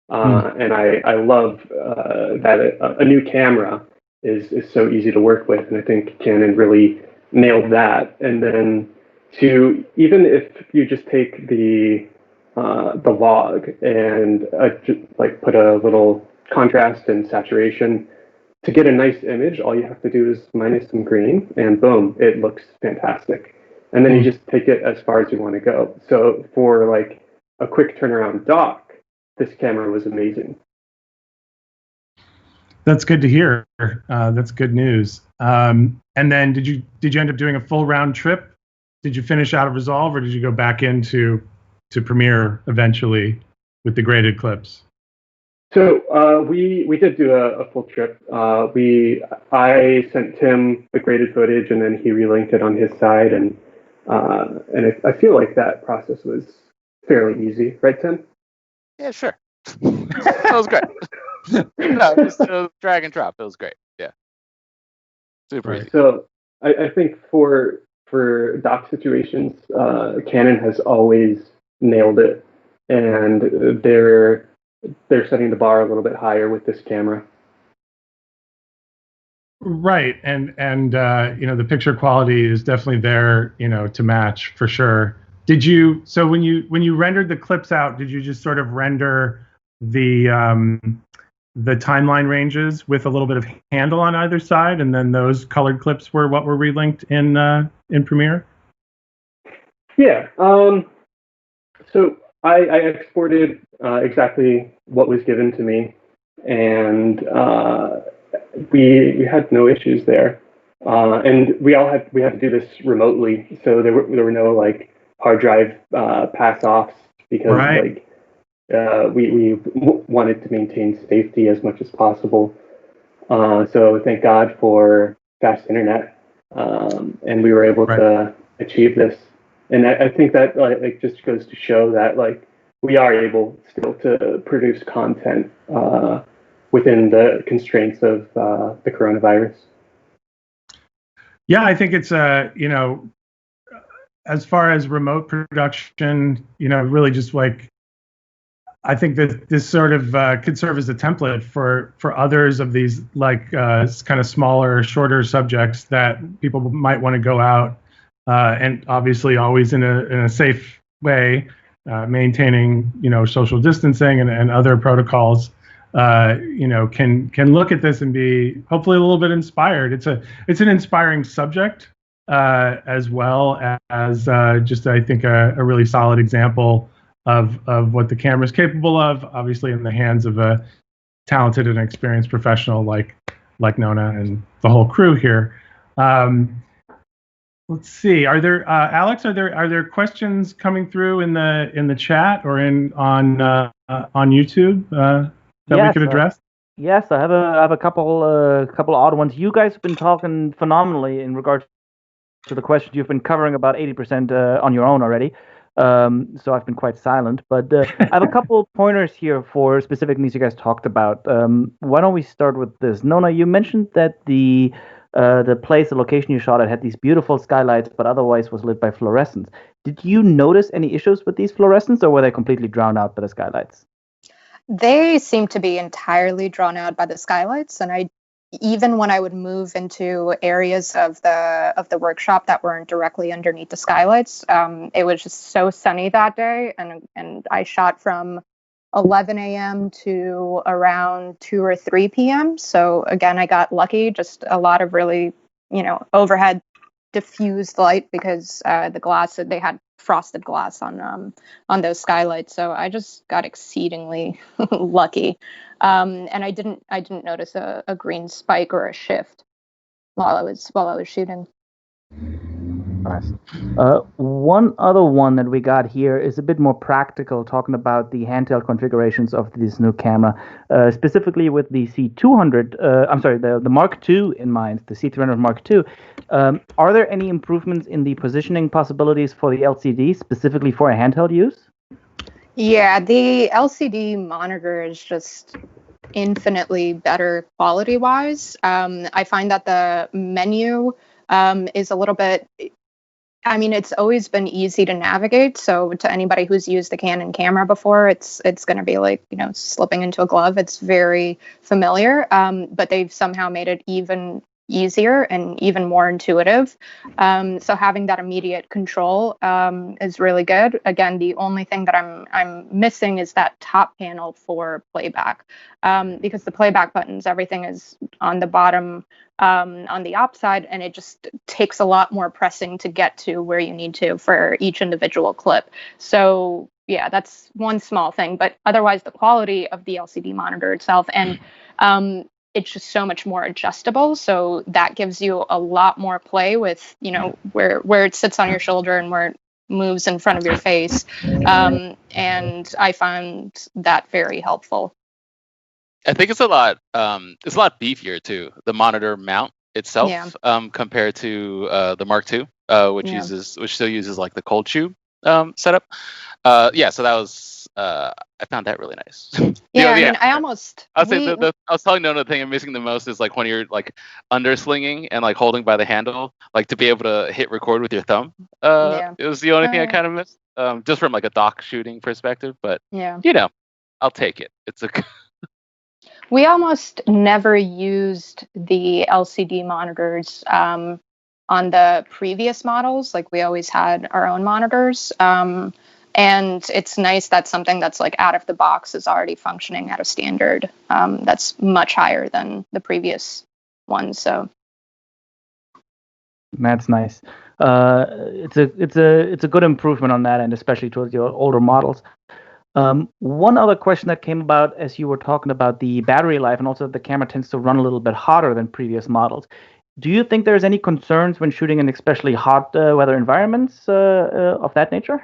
And I love that a new camera is so easy to work with, and I think Canon really nailed that. And then even if you just take the log and just like put a little contrast and saturation to get a nice image, all you have to do is minus some green, and boom, it looks fantastic. And then you just take it as far as you want to go. So for like a quick turnaround dock, this camera was amazing. That's good to hear. That's good news. And then did you end up doing a full round trip? Did you finish out of Resolve, or did you go back into Premiere eventually with the graded clips? So we did do a full trip. I sent Tim the graded footage, and then he relinked it on his side, and I feel like that process was fairly easy, right, Tim? Yeah, sure. That was great. No, just drag and drop. It was great. Yeah, super easy. So I think for dock situations, Canon has always nailed it, and they're setting the bar a little bit higher with this camera. Right, and the picture quality is definitely there, to match for sure. Did you? So when you rendered the clips out, did you just sort of render the timeline ranges with a little bit of handle on either side, and then those colored clips were what were relinked in Premiere? Yeah. So I exported exactly what was given to me, and we had no issues there. and we had to do this remotely, so there were no like hard drive pass offs because Right. we wanted to maintain safety as much as possible. So thank God for fast internet, and we were able Right. to achieve this. And I think that like just goes to show that like we are able still to produce content within the constraints of the coronavirus. Yeah, I think it's as far as remote production, really just like I think that this sort of could serve as a template for others of these like kind of smaller, shorter subjects that people might want to go out and obviously always in a safe way, maintaining social distancing and other protocols. Can look at this and be hopefully a little bit inspired. It's an inspiring subject as well as just I think a really solid example of what the camera is capable of, obviously in the hands of a talented and experienced professional like Nona and the whole crew here. Let's see. Are there Alex? Are there questions coming through in the chat or on YouTube that we could address? Yes, I have a couple odd ones. You guys have been talking phenomenally in regards to the question. You've been covering about 80% on your own already. So I've been quite silent, but I have a couple pointers here for specific things you guys talked about. Why don't we start with this? Nona, you mentioned that the place, the location you shot at had these beautiful skylights, but otherwise was lit by fluorescence. Did you notice any issues with these fluorescents, or were they completely drowned out by the skylights? They seem to be entirely drawn out by the skylights, and even when I would move into areas of the workshop that weren't directly underneath the skylights, it was just so sunny that day, and I shot from 11 a.m. to around 2 or 3 p.m. So again, I got lucky. Just a lot of really, overhead diffused light because the glass they had frosted glass on those skylights. So I just got exceedingly lucky. And I didn't notice a green spike or a shift while I was shooting. Nice. One other one that we got here is a bit more practical, talking about the handheld configurations of this new camera, specifically with the C200. The Mark II in mind, the C300 Mark II. Are there any improvements in the positioning possibilities for the LCD, specifically for a handheld use? Yeah, the LCD monitor is just infinitely better quality-wise. I find that the menu is a little bit. I mean, it's always been easy to navigate. So to anybody who's used the Canon camera before, it's going to be like, slipping into a glove. It's very familiar, but they've somehow made it even easier and even more intuitive. So having that immediate control is really good. Again, the only thing that I'm missing is that top panel for playback, because the playback buttons, everything is on the bottom on the op side, and it just takes a lot more pressing to get to where you need to for each individual clip. So yeah, that's one small thing, but otherwise the quality of the LCD monitor itself and it's just so much more adjustable. So that gives you a lot more play with, where it sits on your shoulder and where it moves in front of your face. And I find that very helpfch. I think it's a lot beefier too. The monitor mount itself, compared to the Mark II, which still uses like the cold shoe setup. So that was I found that really nice. I was telling Nona the thing I'm missing the most is like when you're like underslinging and like holding by the handle, like to be able to hit record with your thumb. It was the only thing I kind of missed, just from like a dock shooting perspective. But I'll take it. It's a We almost never used the LCD monitors on the previous models. Like we always had our own monitors. And it's nice that something that's like out of the box is already functioning at a standard that's much higher than the previous ones. So that's nice. It's a good improvement on that end, especially towards your older models. One other question that came about as you were talking about the battery life, and also the camera tends to run a little bit hotter than previous models. Do you think there's any concerns when shooting in especially hot weather environments of that nature?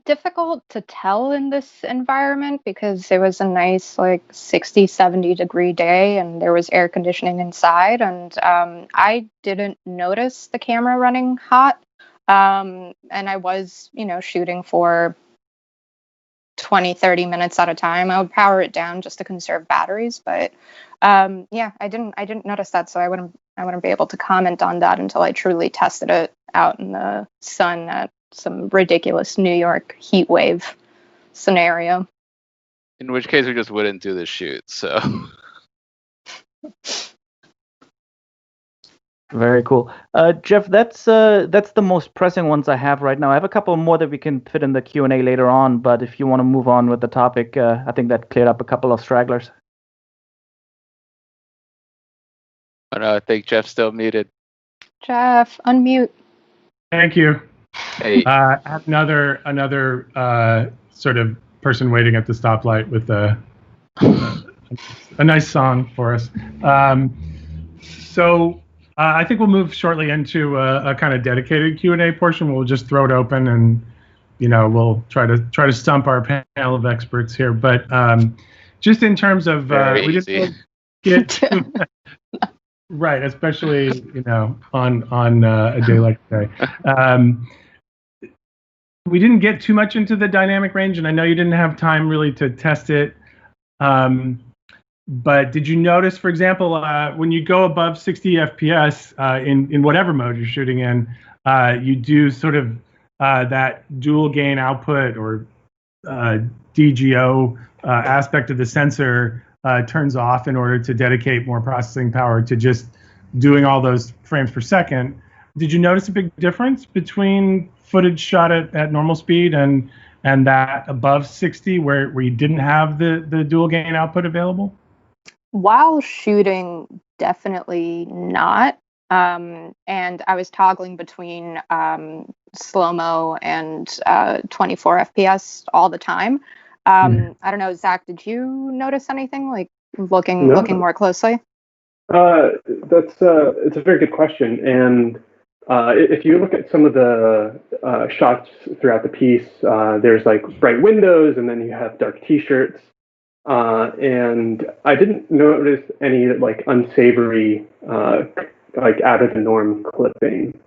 Difficult to tell in this environment because it was a nice like 60, 70-degree day and there was air conditioning inside and I didn't notice the camera running hot. And I was, shooting for 20, 30 minutes at a time. I would power it down just to conserve batteries, but yeah, I didn't notice that, so I wouldn't be able to comment on that until I truly tested it out in the sun at some ridiculous New York heat wave scenario. In which case, we just wouldn't do the shoot. So. Very cool. Jeff, that's the most pressing ones I have right now. I have a couple more that we can fit in the Q&A later on, but if you want to move on with the topic, I think that cleared up a couple of stragglers. Oh no, I think Jeff's still muted. Jeff, unmute. Thank you. Hey. I have another sort of person waiting at the stoplight with a nice song for us. So I think we'll move shortly into a kind of dedicated Q&A portion. We'll just throw it open, and we'll try to stump our panel of experts here. But just in terms of we just get to, right, especially on a day like today. We didn't get too much into the dynamic range, and I know you didn't have time really to test it. But did you notice, for example, when you go above 60 FPS in whatever mode you're shooting in, you do sort of that dual gain output or DGO aspect of the sensor turns off in order to dedicate more processing power to just doing all those frames per second. Did you notice a big difference between footage shot at normal speed and that above 60 where you didn't have the dual gain output available? While shooting, definitely not. And I was toggling between slow-mo and 24 FPS all the time. I don't know, Zach, did you notice anything, like looking more closely? It's a very good question. And if you look at some of the shots throughout the piece, there's like bright windows, and then you have dark T-shirts. And I didn't notice any like unsavory, like out of the norm clipping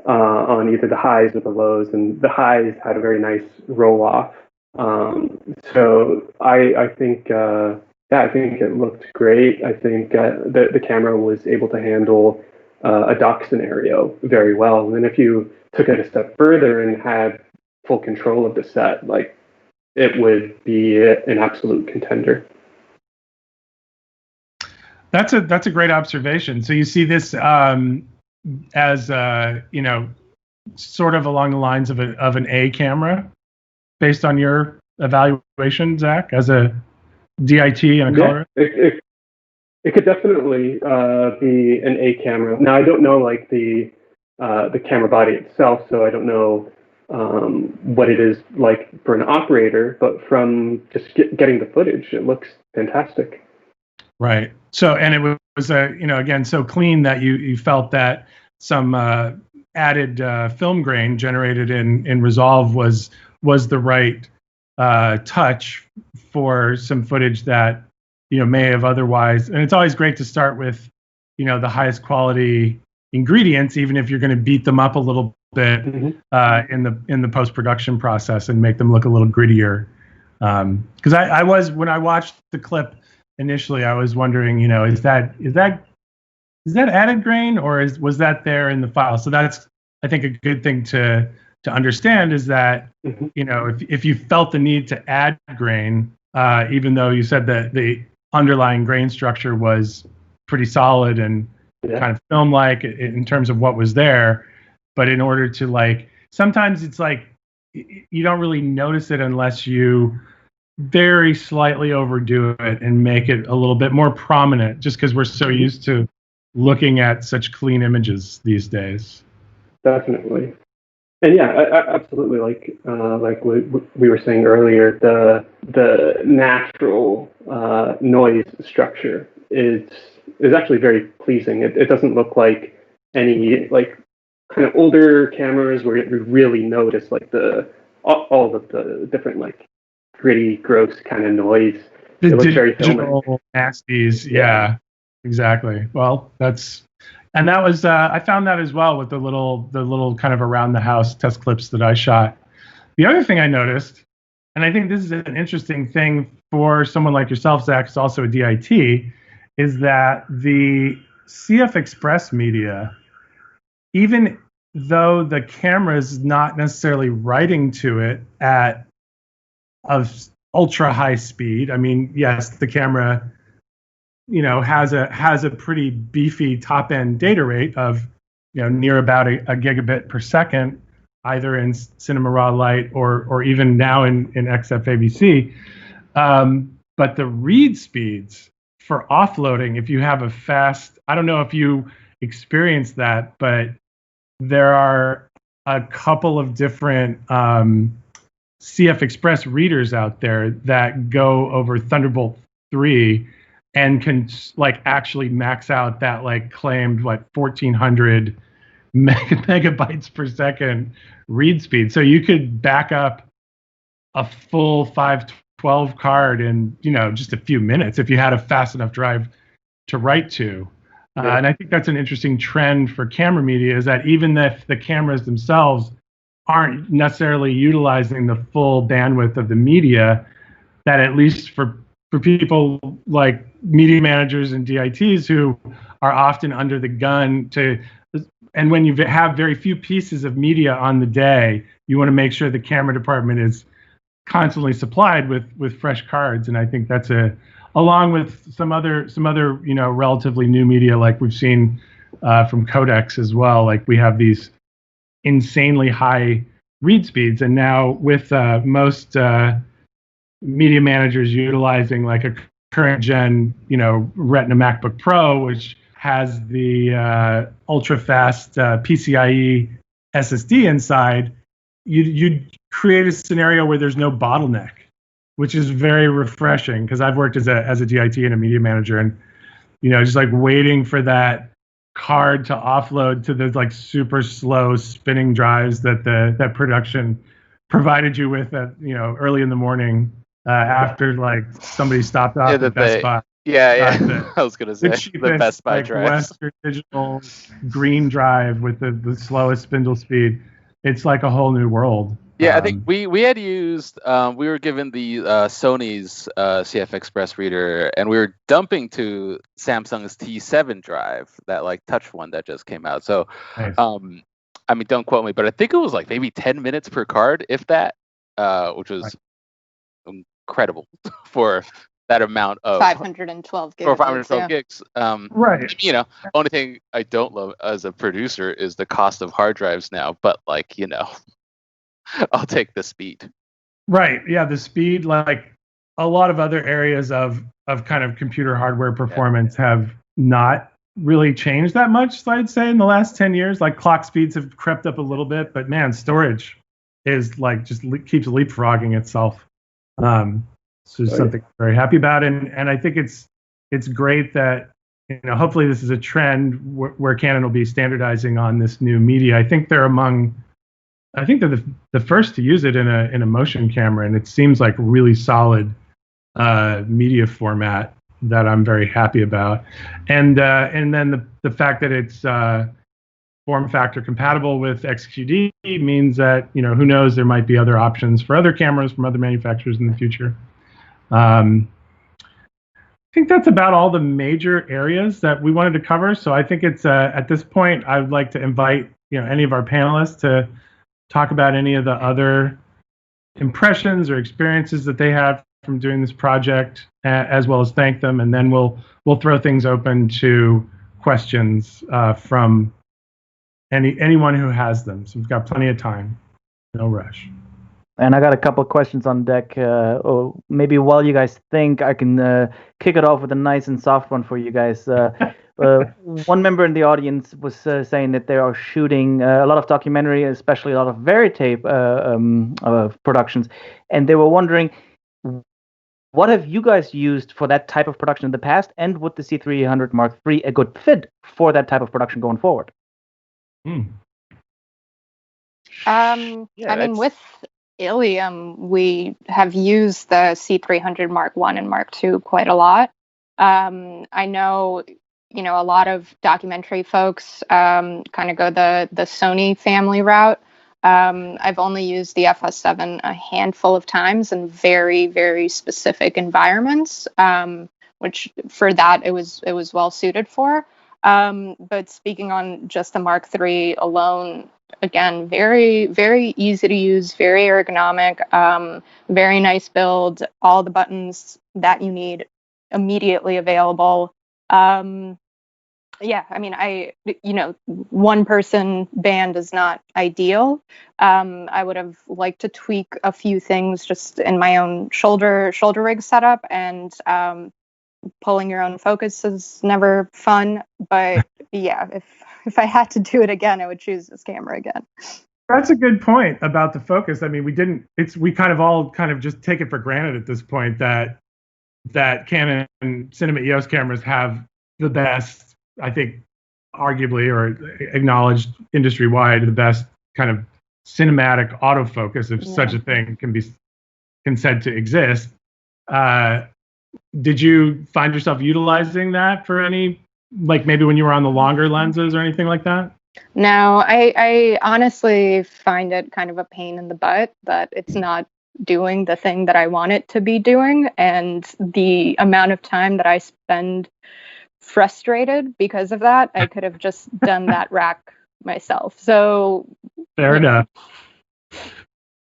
on either the highs or the lows, and the highs had a very nice roll off. So I think I think it looked great. I think the camera was able to handle a dock scenario very well. And then if you took it a step further and had full control of the set, like, it would be an absolute contender. That's a great observation. So you see this as sort of along the lines of an A camera, based on your evaluation, Zach, as a DIT and a color. It could definitely be an A camera. Now I don't know like the camera body itself, so I don't know what it is like for an operator, but from just getting the footage, it looks fantastic. Right. So, and it was again, so clean that you felt that some added film grain generated in Resolve was the right touch for some footage that may have otherwise. And it's always great to start with the highest quality ingredients, even if you're going to beat them up a little bit in the post-production process and make them look a little grittier. Because I was, when I watched the clip initially, I was wondering, is that added grain, or was that there in the file? So that's, I think, a good thing to understand, is that if you felt the need to add grain, even though you said that the underlying grain structure was pretty solid and kind of film-like in terms of what was there, but in order to sometimes it's like you don't really notice it unless you very slightly overdo it and make it a little bit more prominent, just because we're so used to looking at such clean images these days. Definitely. And yeah, absolutely. Like we were saying earlier, the natural noise structure is is actually very pleasing. It doesn't look like any like kind of older cameras where you really notice like all of the different like gritty, gross kind of noise. The It looks very digital filmic. nasties. Yeah, exactly. Well, that was I found that as well with the little kind of around the house test clips that I shot. The other thing I noticed, and I think this is an interesting thing for someone like yourself, Zach, who's also a DIT, is that the CF Express media, even though the camera is not necessarily writing to it at ultra high speed. I mean, yes, the camera, has a pretty beefy top end data rate of, near about a gigabit per second, either in Cinema Raw Lite or even now in XFABC. But the read speeds for offloading, if you have a fast, I don't know if you experience that, but there are a couple of different CF Express readers out there that go over Thunderbolt 3 and can like actually max out that like claimed 1400 megabytes per second read speed. So you could back up a full 512 card in just a few minutes if you had a fast enough drive to write to. And I think that's an interesting trend for camera media, is that even if the cameras themselves aren't necessarily utilizing the full bandwidth of the media, that at least for people like media managers and DITs who are often under the gun and when you have very few pieces of media on the day, you want to make sure the camera department is constantly supplied with fresh cards. And I think that's along with some other relatively new media, like we've seen from Codex as well. Like we have these insanely high read speeds, and now with most media managers utilizing like a current gen Retina MacBook Pro, which has the ultra fast PCIe SSD inside, you create a scenario where there's no bottleneck, which is very refreshing, because I've worked as a DIT and a media manager, and just like waiting for that card to offload to the like super slow spinning drives that production provided you with at early in the morning after like somebody stopped off at Best Buy. Yeah. I was gonna say the Best Buy like drive. Western Digital green drive with the slowest spindle speed. It's like a whole new world. Yeah, I think we had used we were given the Sony's CF Express reader, and we were dumping to Samsung's T7 drive, that like touch one that just came out. So Nice. I mean, don't quote me, but I think it was like maybe 10 minutes per card, if that, which was incredible for that amount of 512 gigs. for 512 gigs. Right. Only thing I don't love as a producer is the cost of hard drives now, but like, I'll take the speed. Right. Yeah, the speed, like a lot of other areas of kind of computer hardware performance have not really changed that much, I'd say, in the last 10 years. Like clock speeds have crept up a little bit, but man, storage is like just keeps leapfrogging itself. So something I'm very happy about, and I think it's great that hopefully this is a trend where Canon will be standardizing on this new media. I think they're the first to use it in a motion camera, and it seems like really solid media format that I'm very happy about. And then the fact that it's form factor compatible with XQD means that who knows, there might be other options for other cameras from other manufacturers in the future. I think that's about all the major areas that we wanted to cover. So I think it's at this point, I would like to invite any of our panelists to talk about any of the other impressions or experiences that they have from doing this project, as well as thank them, and then we'll throw things open to questions from anyone who has them. So we've got plenty of time, no rush. And I got a couple of questions on deck. Or maybe while you guys think, I can kick it off with a nice and soft one for you guys. One member in the audience was saying that they are shooting a lot of documentary, especially a lot of Veritape productions, and they were wondering what have you guys used for that type of production in the past, and would the C300 Mark III a good fit for that type of production going forward? I mean, with Ilium, we have used the C300 Mark I and Mark II quite a lot. I know, a lot of documentary folks kind of go the Sony family route. I've only used the FS7 a handful of times in very, very specific environments, which for that it was well suited for. But speaking on just the Mark III alone, again, very, very easy to use, very ergonomic, very nice build, all the buttons that you need immediately available. Yeah, I mean, one person band is not ideal. I would have liked to tweak a few things just in my own shoulder rig setup, and pulling your own focus is never fun. But yeah, if I had to do it again, I would choose this camera again. That's a good point about the focus. I mean, we kind of all just take it for granted at this point that Canon Cinema EOS cameras have the best, I think, arguably or acknowledged industry-wide, the best kind of cinematic autofocus, if such a thing can said to exist. Did you find yourself utilizing that for any, like maybe when you were on the longer lenses or anything like that? No, I honestly find it kind of a pain in the butt that it's not doing the thing that I want it to be doing, and the amount of time that I spend frustrated because of that, I could have just done that rack myself. So fair enough.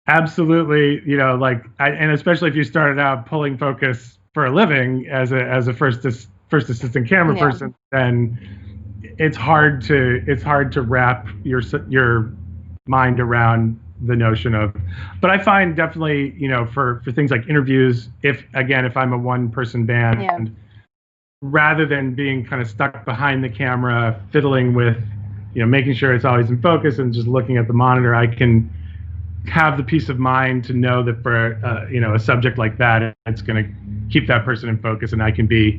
Absolutely, and especially if you started out pulling focus for a living as a first assistant camera person, then it's hard to wrap your mind around the notion of. But I find definitely, for things like interviews, if I'm a one-person band, rather than being kind of stuck behind the camera, fiddling with, making sure it's always in focus and just looking at the monitor, I can have the peace of mind to know that for a subject like that, it's going to keep that person in focus, and I can be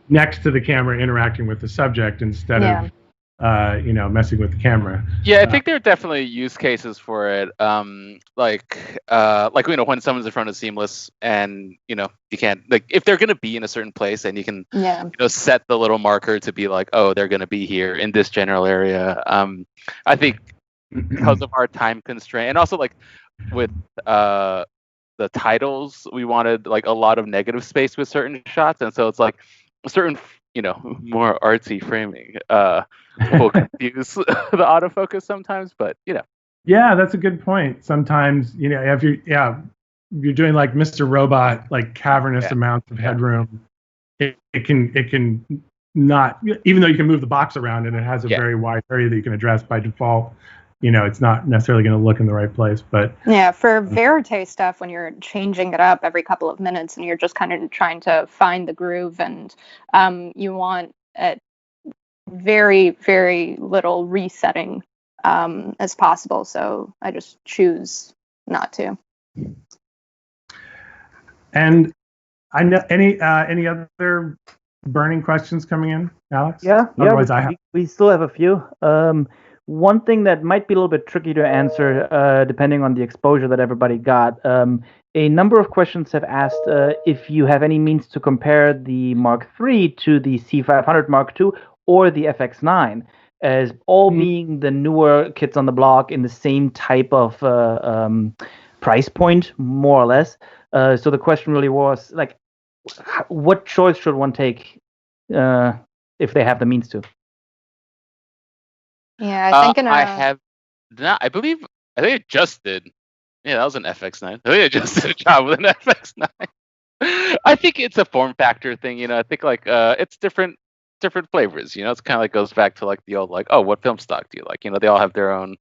next to the camera interacting with the subject instead of messing with the camera. Yeah, I think there are definitely use cases for it. Like when someone's in front of Seamless, and you can't, like, if they're gonna be in a certain place, and you can set the little marker to be like, oh, they're gonna be here in this general area. I think because of our time constraint, and also like with the titles, we wanted like a lot of negative space with certain shots, and so it's like a certain more artsy framing will confuse the autofocus sometimes, but Yeah, that's a good point. Sometimes, if you're doing like Mr. Robot, like cavernous amounts of headroom, it can not, even though you can move the box around and it has a very wide area that you can address by default, it's not necessarily going to look in the right place. But for verite stuff, when you're changing it up every couple of minutes and you're just kind of trying to find the groove, and you want very, very little resetting as possible. So I just choose not to. And I know any other burning questions coming in, Alex? Otherwise, we still have a few. One thing that might be a little bit tricky to answer, depending on the exposure that everybody got. A number of questions have asked if you have any means to compare the Mark III to the C500 Mark II or the FX9, as all being the newer kits on the block in the same type of price point, more or less. So the question really was, like, what choice should one take if they have the means to? Yeah, I think I think it just did. Yeah, that was an FX9. I think it just did a job with an FX9. I think it's a form factor thing, I think like it's different flavors, it's kind of like goes back to like the old, like, oh, what film stock do you like? They all have their own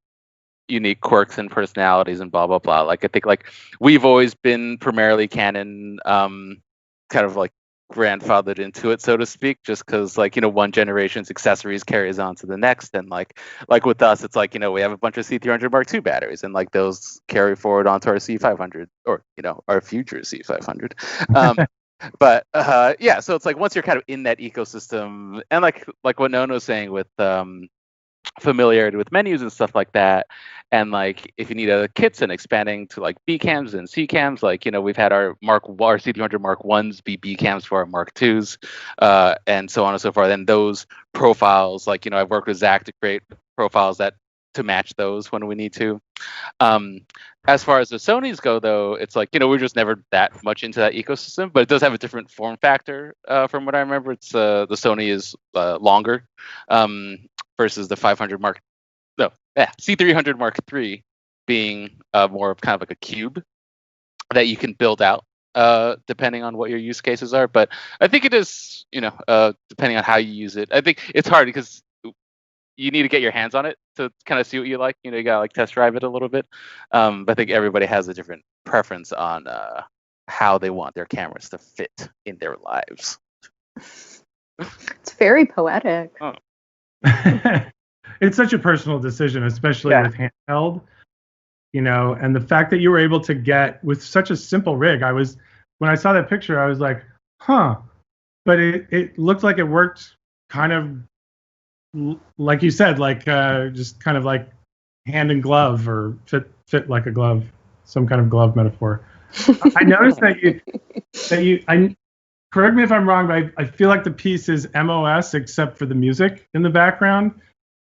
unique quirks and personalities and blah blah blah. Like I think like we've always been primarily Canon, kind of like grandfathered into it, so to speak, just because like one generation's accessories carries on to the next, and like with us, it's like we have a bunch of C300 Mark II batteries, and like those carry forward onto our C500 or our future C500. But yeah, so it's like once you're kind of in that ecosystem, and like what Nono was saying with familiarity with menus and stuff like that, and like if you need kits and expanding to like B cams and C cams, like we've had our C300 Mark 1s be B cams for our Mark 2s, and so on and so forth. And those profiles, like I've worked with Zach to create profiles to match those when we need to. As far as the Sonys go, though, it's like we're just never that much into that ecosystem, but it does have a different form factor. From what I remember, it's the Sony is longer. Versus the C300 Mark III being more of kind of like a cube that you can build out depending on what your use cases are. But I think it is, depending on how you use it. I think it's hard because you need to get your hands on it to kind of see what you like. You gotta like test drive it a little bit. But I think everybody has a different preference on how they want their cameras to fit in their lives. It's very poetic. Oh. It's such a personal decision, especially with handheld, and the fact that you were able to get with such a simple rig. When I saw that picture, I was like, huh, but it looked like it worked kind of like you said, like just kind of like hand in glove or fit like a glove, some kind of glove metaphor. I noticed that correct me if I'm wrong, but I feel like the piece is MOS except for the music in the background.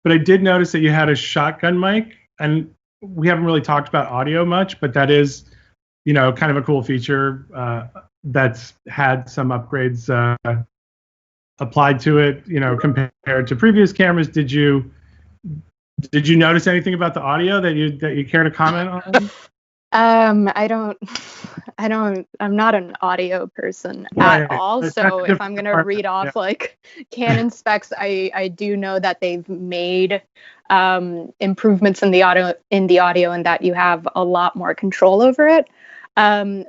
But I did notice that you had a shotgun mic, and we haven't really talked about audio much, but that is, kind of a cool feature that's had some upgrades applied to it, compared to previous cameras. Did you notice anything about the audio that you care to comment on? I'm not an audio person at all. So if I'm going to read off like Canon specs, I do know that they've made improvements in the audio and that you have a lot more control over it.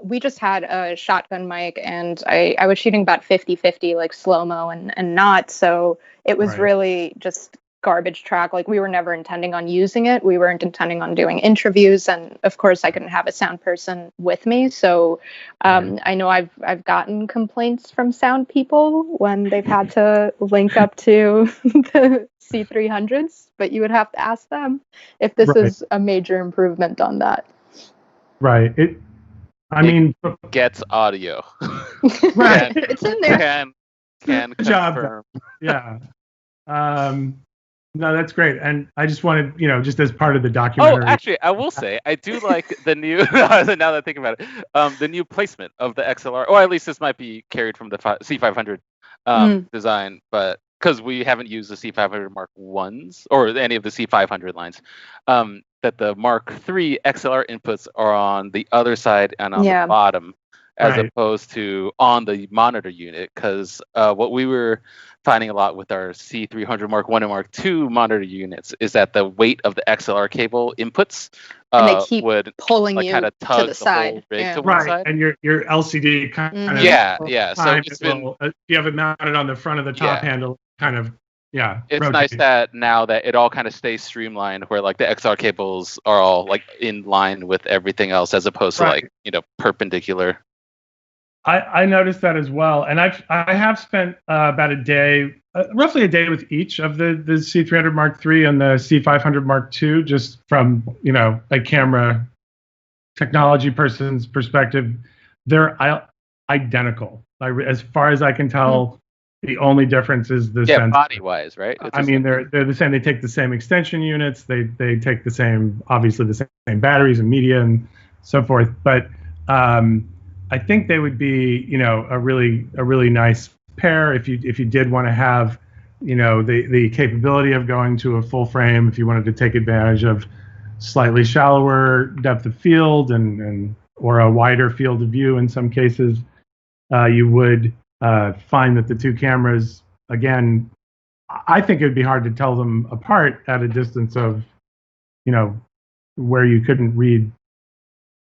We just had a shotgun mic, and I was shooting about 50-50, like slow-mo and not. So it was really just garbage track. Like we were never intending on using it. We weren't intending on doing interviews, and of course I couldn't have a sound person with me. So I know I've gotten complaints from sound people when they've had to link up to the C300s, but you would have to ask them if this is a major improvement on that. Right. It gets audio. Right. It's in there. Can Good job. confirm. Yeah. No, that's great. And I just wanted, just as part of the documentary. Oh, actually, I will say, I do like the new, now that I think about it, the new placement of the XLR, or at least this might be carried from the C500 design, but because we haven't used the C500 Mark 1s, or any of the C500 lines, that the Mark III XLR inputs are on the other side and on the bottom, as opposed to on the monitor unit, because what we were finding a lot with our C300 Mark 1 and Mark 2 monitor units is that the weight of the XLR cable inputs and they keep would pulling you kind of tug to the side. whole rig to one side. And your LCD kind of So it's been you have it mounted on the front of the top handle, kind of It's rotate. nice that now that it all kind of stays streamlined, where like the XLR cables are all like in line with everything else, as opposed to like perpendicular. I noticed that as well, and I have spent about a day, roughly a day with each of the C300 Mark III and the C500 Mark II, just from a camera technology person's perspective. They're identical. As far as I can tell, the only difference is the sensor. Body wise, right? They're the same. They take the same extension units. They take the same, obviously the same batteries and media and so forth, but. I think they would be, a really nice pair if you did want to have, the capability of going to a full frame. If you wanted to take advantage of slightly shallower depth of field or a wider field of view in some cases, you would find that the two cameras, again, I think it would be hard to tell them apart at a distance of, where you couldn't read.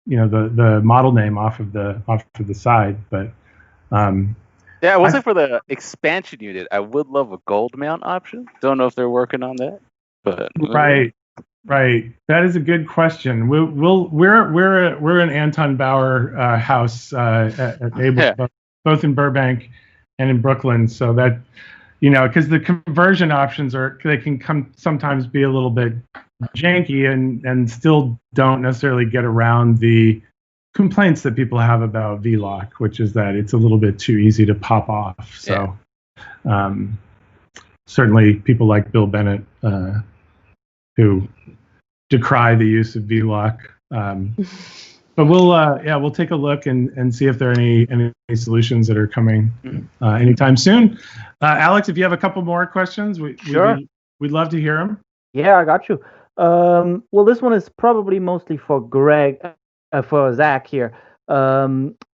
The model name off of the side, but Yeah, I will say for the expansion unit, I would love a gold mount option. Don't know if they're working on that, but Right. That is a good question. We're an Anton Bauer house at Able, Yeah. both in Burbank and in Brooklyn. So that because the conversion options they can sometimes be a little bit janky and still don't necessarily get around the complaints that people have about VLOC, which is that it's a little bit too easy to pop off. So certainly people like Bill Bennett who decry the use of VLOC. But we'll take a look and see if there are any solutions that are coming anytime soon. Alex, if you have a couple more questions, Sure. we'd love to hear them. Yeah, I got you. Well, this one is probably mostly for for Zach here.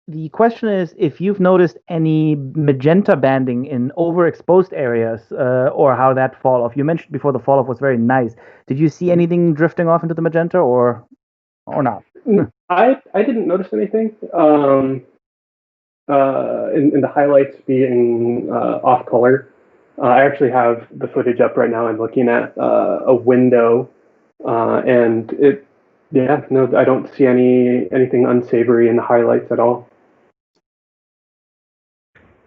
The question is if you've noticed any magenta banding in overexposed areas, or how that fall off. You mentioned before the fall off was very nice. Did you see anything drifting off into the magenta or not? I didn't notice anything. In the highlights being off color. I actually have the footage up right now. I'm looking at a window, and I don't see anything unsavory in the highlights at all.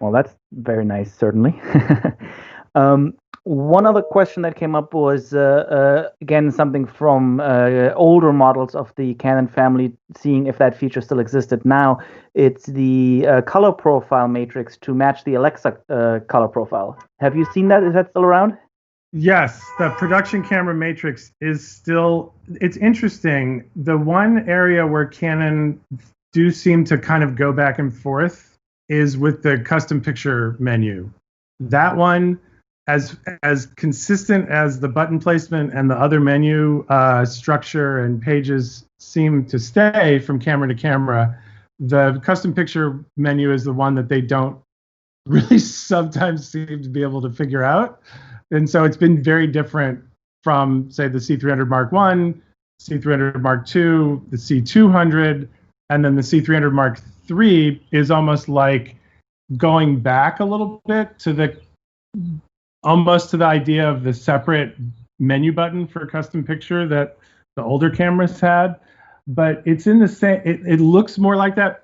Well, that's very nice, certainly. One other question that came up was, again, something from older models of the Canon family, seeing if that feature still existed now. It's the color profile matrix to match the Alexa color profile. Have you seen that? Is that still around? Yes, the production camera matrix is still, it's interesting. The one area where Canon do seem to kind of go back and forth is with the custom picture menu. That one, as consistent as the button placement and the other menu structure and pages seem to stay from camera to camera, the custom picture menu is the one that they don't really sometimes seem to be able to figure out. And so it's been very different from, say, the C300 Mark I, C300 Mark II, the C200, and then the C300 Mark III is almost like going back a little bit to almost to the idea of the separate menu button for custom picture that the older cameras had. But it's in the same, it looks more like that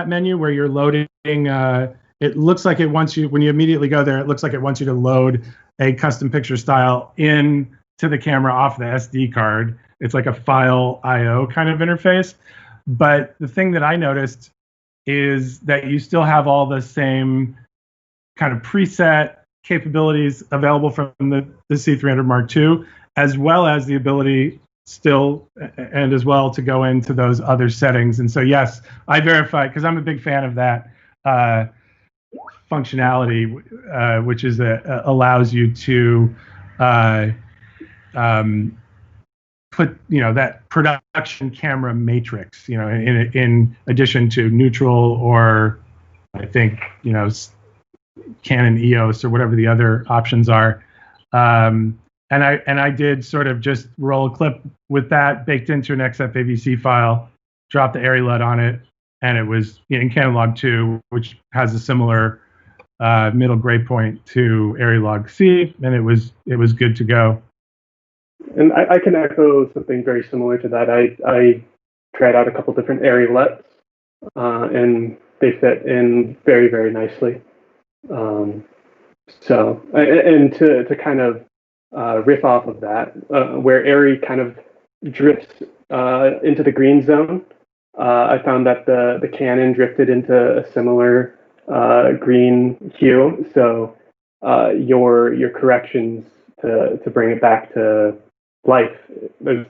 menu where you're loading, it looks like it wants you, when you immediately go there, it looks like it wants you to load a custom picture style in to the camera off the SD card. It's like a file IO kind of interface. But the thing that I noticed is that you still have all the same kind of preset capabilities available from the C300 Mark II, as well as the ability still and as well to go into those other settings. And so, yes, I verified, because I'm a big fan of that functionality, which is allows you to put that production camera matrix, in addition to neutral, or I think Canon EOS or whatever the other options are. And I did sort of just roll a clip with that baked into an XFAVC file, drop the ARRILUT on it, and it was in Canon Log 2, which has a similar middle gray point to ARRILOG C, and it was good to go. And I can echo something very similar to that. I tried out a couple different ARRILUTs, and they fit in very, very nicely. So, and to kind of riff off of that, where ARRI kind of drifts into the green zone, I found that the Canon drifted into a similar green hue. So your corrections to bring it back to life is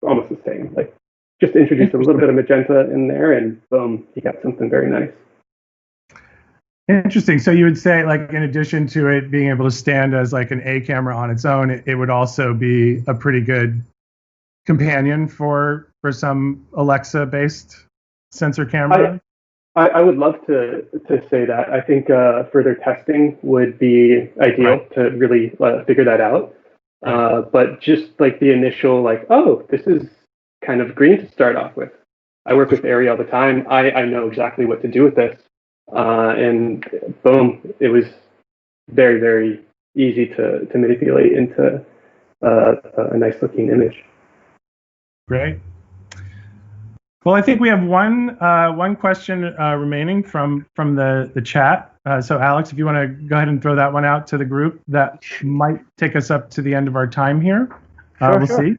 almost the same. Like, just introduce a little bit of magenta in there, and boom, you got something very nice. Interesting. So you would say, like, in addition to it being able to stand as like an A camera on its own, it would also be a pretty good companion for some Alexa-based sensor camera? I would love to say that. I think further testing would be ideal to really figure that out. But just like the initial, like, oh, this is kind of green to start off with. I work with ARRI all the time. I know exactly what to do with this. and boom, it was very, very easy to manipulate into a nice looking image. Great. Well, I think we have one question remaining from the chat. So, Alex, if you want to go ahead and throw that one out to the group, that might take us up to the end of our time here. We'll see.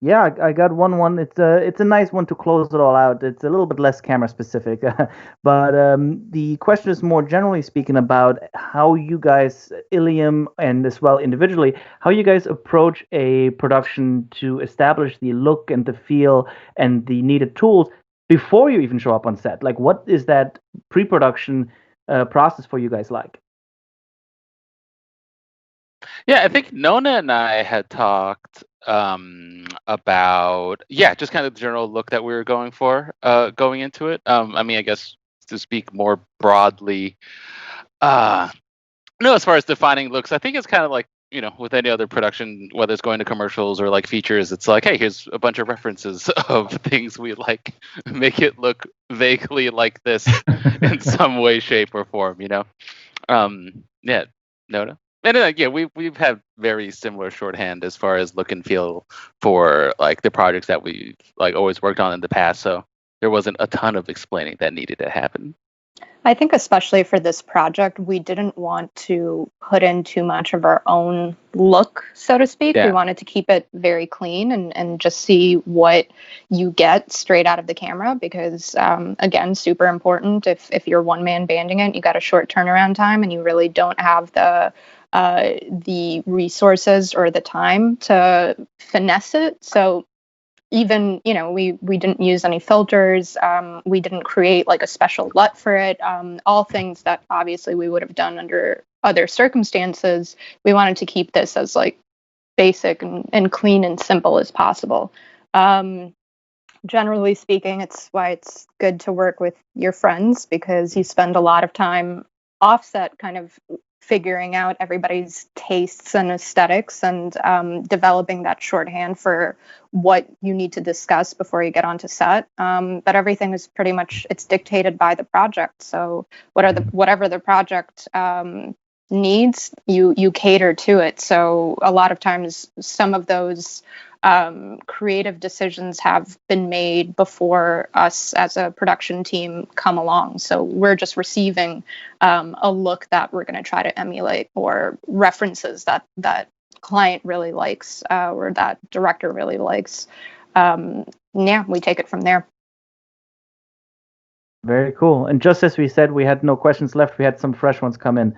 Yeah, I got one. It's a nice one to close it all out. It's a little bit less camera specific, but the question is more generally speaking about how you guys, Ilium, and as well individually, how you guys approach a production to establish the look and the feel and the needed tools before you even show up on set. Like, what is that pre-production process for you guys like? Yeah, I think Nona and I had talked about just kind of the general look that we were going for going into it. I mean, I guess to speak more broadly, as far as defining looks, I think it's kind of like, with any other production, whether it's going to commercials or like features, it's like, hey, here's a bunch of references of things we like, make it look vaguely like this in some way, shape, or form, Nona. And we've had very similar shorthand as far as look and feel for like the projects that we've like always worked on in the past. So there wasn't a ton of explaining that needed to happen. I think especially for this project, we didn't want to put in too much of our own look, so to speak. Yeah. We wanted to keep it very clean and just see what you get straight out of the camera because, again, super important. If you're one-man banding it, you got a short turnaround time and you really don't have the resources or the time to finesse it. So even, we didn't use any filters. We didn't create like a special LUT for it. All things that obviously we would have done under other circumstances. We wanted to keep this as like basic and clean and simple as possible. Generally speaking, it's why it's good to work with your friends because you spend a lot of time offset kind of figuring out everybody's tastes and aesthetics and developing that shorthand for what you need to discuss before you get onto set. But everything is pretty much, it's dictated by the project. So whatever the project needs, you cater to it. So a lot of times some of those creative decisions have been made before us as a production team come along. So we're just receiving a look that we're going to try to emulate or references that client really likes or that director really likes. We take it from there. Very cool. And just as we said, we had no questions left. We had some fresh ones come in.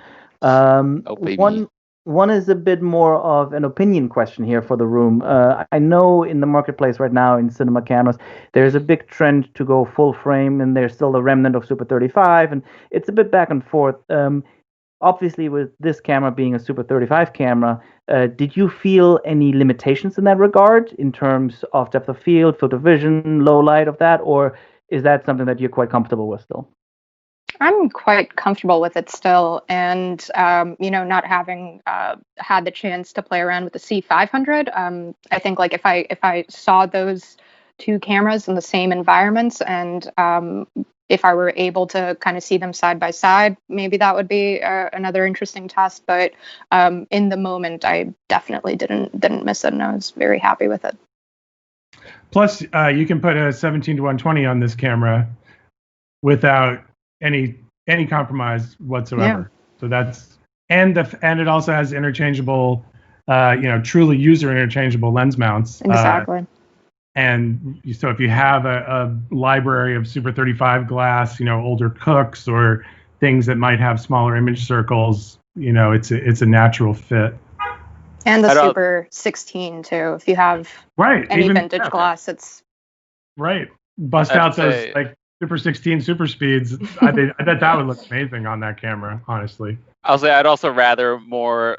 One is a bit more of an opinion question here for the room. I know in the marketplace right now in cinema cameras, there's a big trend to go full frame, and there's still a remnant of Super 35, and it's a bit back and forth. Obviously, with this camera being a Super 35 camera, did you feel any limitations in that regard in terms of depth of field, field of vision, low light of that, or is that something that you're quite comfortable with still? I'm quite comfortable with it still, and not having had the chance to play around with the C500, I think like if I saw those two cameras in the same environments, and if I were able to kind of see them side by side, maybe that would be another interesting test. But in the moment, I definitely didn't miss it, and I was very happy with it. Plus, you can put a 17-120 on this camera without any compromise whatsoever. Yeah. So that's and it also has interchangeable, truly user interchangeable lens mounts. Exactly. And so if you have a library of Super 35 glass, older Cooks or things that might have smaller image circles, it's a natural fit. And the Super 16 too. If you have any vintage glass, it's right. Bust out those like Super 16 super speeds. I bet that would look amazing on that camera, honestly. I'll say I'd also rather more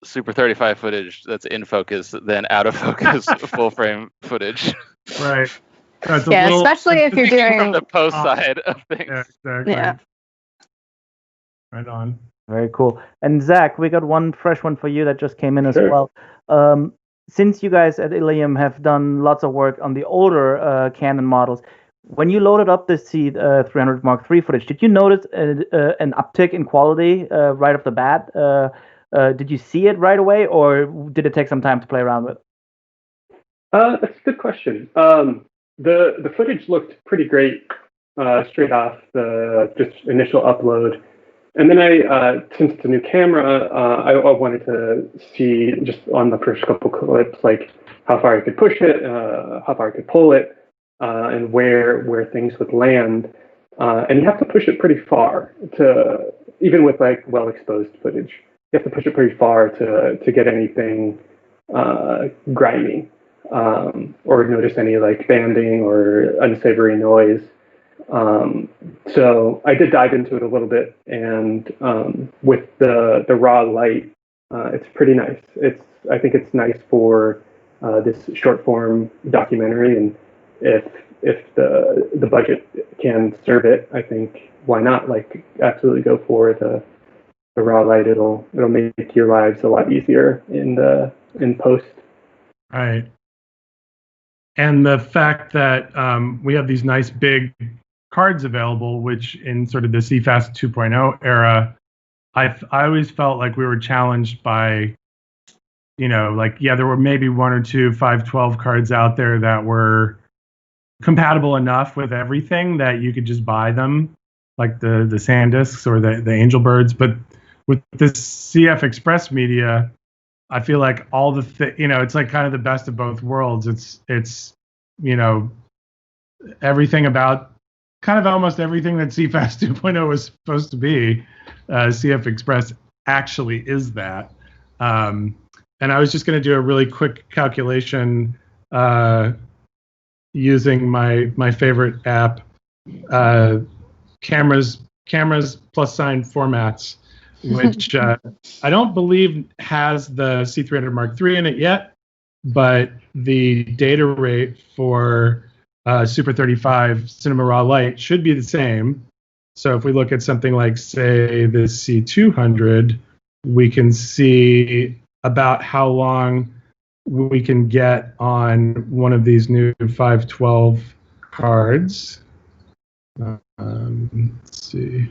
Super 35 footage that's in focus than out of focus full frame footage. Right. So especially if you're doing from the post side of things. Yeah, exactly. Yeah. Right on. Very cool. And Zach, we got one fresh one for you that just came in as Sure. well. Since you guys at Ilium have done lots of work on the older Canon models, When you loaded up the C300 Mark III footage, did you notice an uptick in quality right off the bat? Did you see it right away, or did it take some time to play around with? That's a good question. The footage looked pretty great straight off the just initial upload. And then since it's a new camera, I wanted to see just on the first couple clips, like how far I could push it, how far I could pull it, and where things would land. And you have to push it pretty far even with like well-exposed footage, you have to push it pretty far to get anything grimy, or notice any like banding or unsavory noise. So I did dive into it a little bit, and with the raw light, it's pretty nice. I think it's nice for this short form documentary, and if the budget can serve it, I think why not? Like, absolutely go for the raw light. It'll make your lives a lot easier in post. Right. And the fact that we have these nice big cards available, which in sort of the CFast 2.0 era, I always felt like we were challenged by, there were maybe one or two 512 cards out there that were compatible enough with everything that you could just buy them, like the SanDisks or the Angelbirds. But with this CF Express media, I feel like all it's like kind of the best of both worlds. It's everything about kind of almost everything that CFast 2.0 was supposed to be. CF Express actually is that. And I was just going to do a really quick calculation using my favorite app, cameras plus sign formats, which I don't believe has the C300 Mark III in it yet, but the data rate for Super 35 Cinema Raw Light should be the same. So if we look at something like, say, the C200, we can see about how long we can get on one of these new 512 cards. Let's see.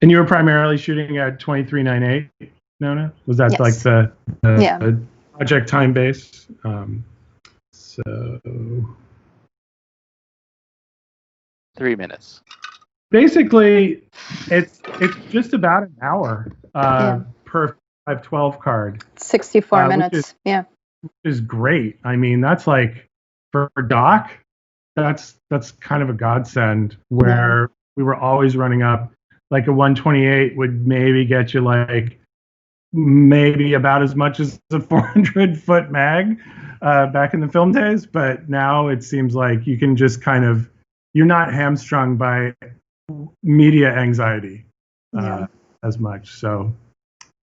And you were primarily shooting at 2398, Nona? Was that Yes. like the Yeah. project time base? So 3 minutes. basically, it's just about an hour Yeah. per 512 card, 64 which minutes. Yeah. which is great. I mean, that's like for doc, that's kind of a godsend, where we were always running up. Like a 128 would maybe get you like maybe about as much as a 400-foot mag back in the film days, but now it seems like you can just kind of, you're not hamstrung by media anxiety as much. So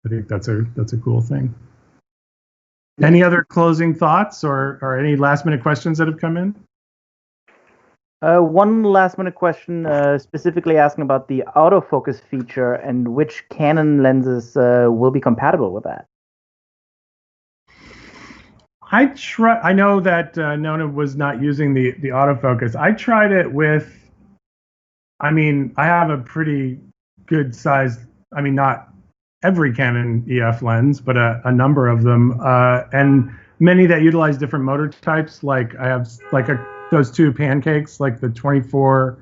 I think that's a cool thing. Any other closing thoughts or any last minute questions that have come in? One last minute question, specifically asking about the autofocus feature and which Canon lenses will be compatible with that. I know that Nona was not using the autofocus. I tried it with, I have a pretty good size, not every Canon EF lens, but a number of them, and many that utilize different motor types. Like I have those two pancakes, like the 24,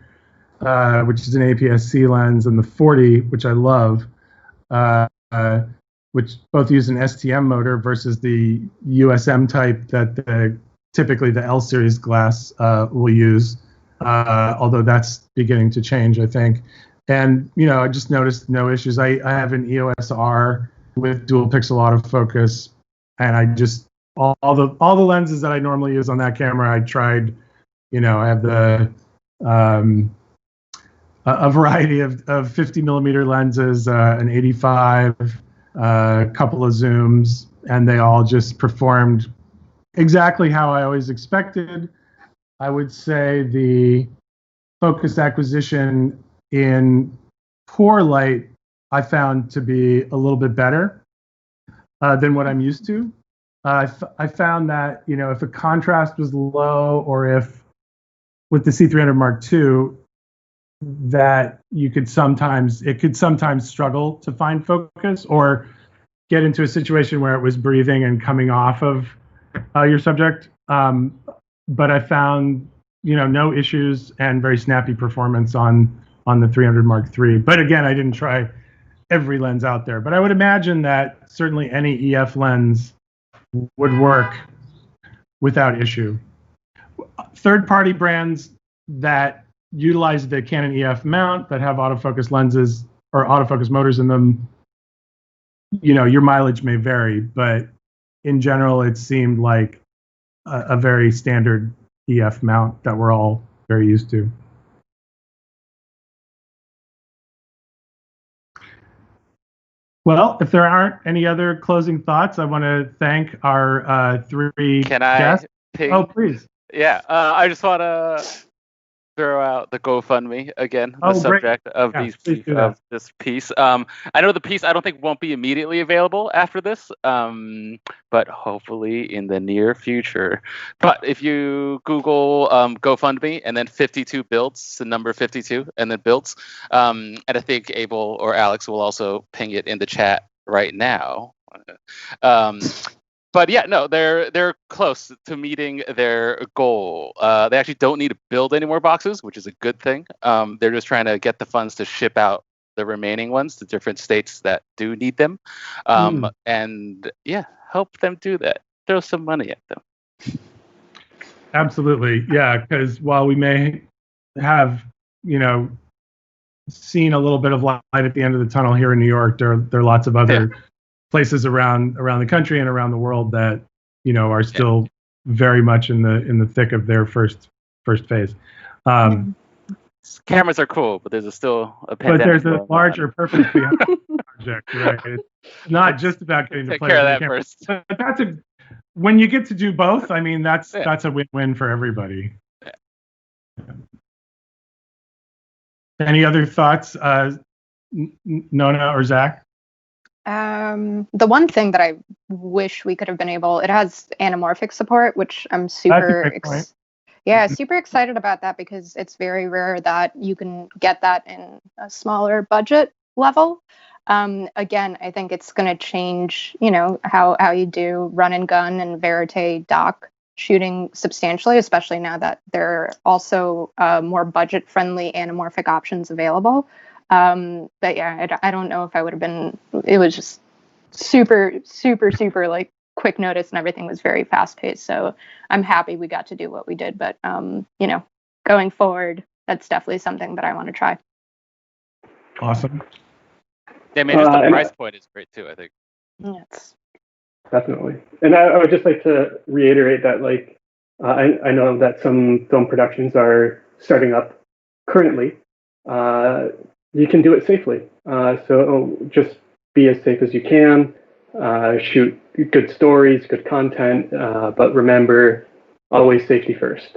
which is an APS-C lens, and the 40, which I love, which both use an STM motor versus the USM type that typically the L series glass will use, although that's beginning to change, I think. And I just noticed no issues. I have an EOS R with dual pixel autofocus, and I just all the lenses that I normally use on that camera, I tried. I have a variety of 50 millimeter lenses, an 85, a couple of zooms, and they all just performed exactly how I always expected. I would say the focus acquisition in poor light I found to be a little bit better than what I'm used to. I found that if a contrast was low, or if with the C300 Mark II that it could sometimes struggle to find focus or get into a situation where it was breathing and coming off of your subject. But I found, no issues and very snappy performance on the 300 Mark III. But again, I didn't try every lens out there. But I would imagine that certainly any EF lens would work without issue. Third-party brands that utilize the Canon EF mount that have autofocus lenses or autofocus motors in them, your mileage may vary, but in general, it seemed like a very standard EF mount that we're all very used to. Well, if there aren't any other closing thoughts, I want to thank our three guests. Oh, please. Yeah, I just want to throw out the GoFundMe again, the subject of this piece. I know the piece I don't think won't be immediately available after this, but hopefully in the near future. But if you Google GoFundMe and then 52 builds, the number 52, and then builds, and I think Abel or Alex will also ping it in the chat right now. But yeah, no, they're close to meeting their goal. They actually don't need to build any more boxes, which is a good thing. They're just trying to get the funds to ship out the remaining ones to different states that do need them. And yeah, help them do that. Throw some money at them. Absolutely, yeah. Because while we may have, seen a little bit of light at the end of the tunnel here in New York, there are lots of other places around the country and around the world that are still very much in the thick of their first phase. Cameras are cool, but there's still a pandemic. But there's a larger purpose behind the project, right? It's not just about getting to play. Take care of that first. But when you get to do both. I mean, that's a win-win for everybody. Yeah. Any other thoughts, Nona or Zach? The one thing that I wish we could have been it has anamorphic support, which I'm super super excited about that because it's very rare that you can get that in a smaller budget level. Again, I think it's going to change, how you do run and gun and verite dock shooting substantially, especially now that there are also more budget-friendly anamorphic options available. But yeah, I don't know if I would have been. It was just super like quick notice, and everything was very fast paced. So I'm happy we got to do what we did. But going forward, that's definitely something that I want to try. Awesome. Yeah, I mean, just the price point is great too, I think. Yes. Definitely. And I would just like to reiterate that, I know that some film productions are starting up currently. You can do it safely. So just be as safe as you can. Shoot good stories, good content, but remember, always safety first.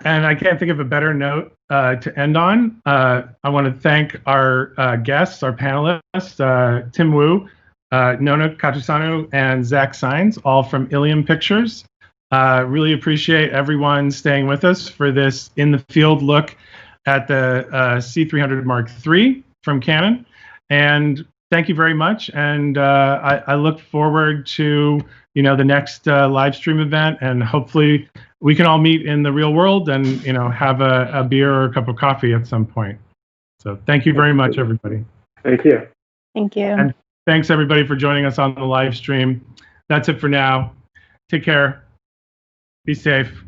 And I can't think of a better note to end on. I want to thank our guests, our panelists, Tim Wu, Nona Kachusanu, and Zach Saenz, all from Ilium Pictures. Really appreciate everyone staying with us for this in-the-field look at the C300 Mark III from Canon. And thank you very much. And I look forward to the next live stream event, and hopefully we can all meet in the real world and have a beer or a cup of coffee at some point. So thank you very much, everybody. Thank you. Thank you. And thanks everybody for joining us on the live stream. That's it for now. Take care. Be safe.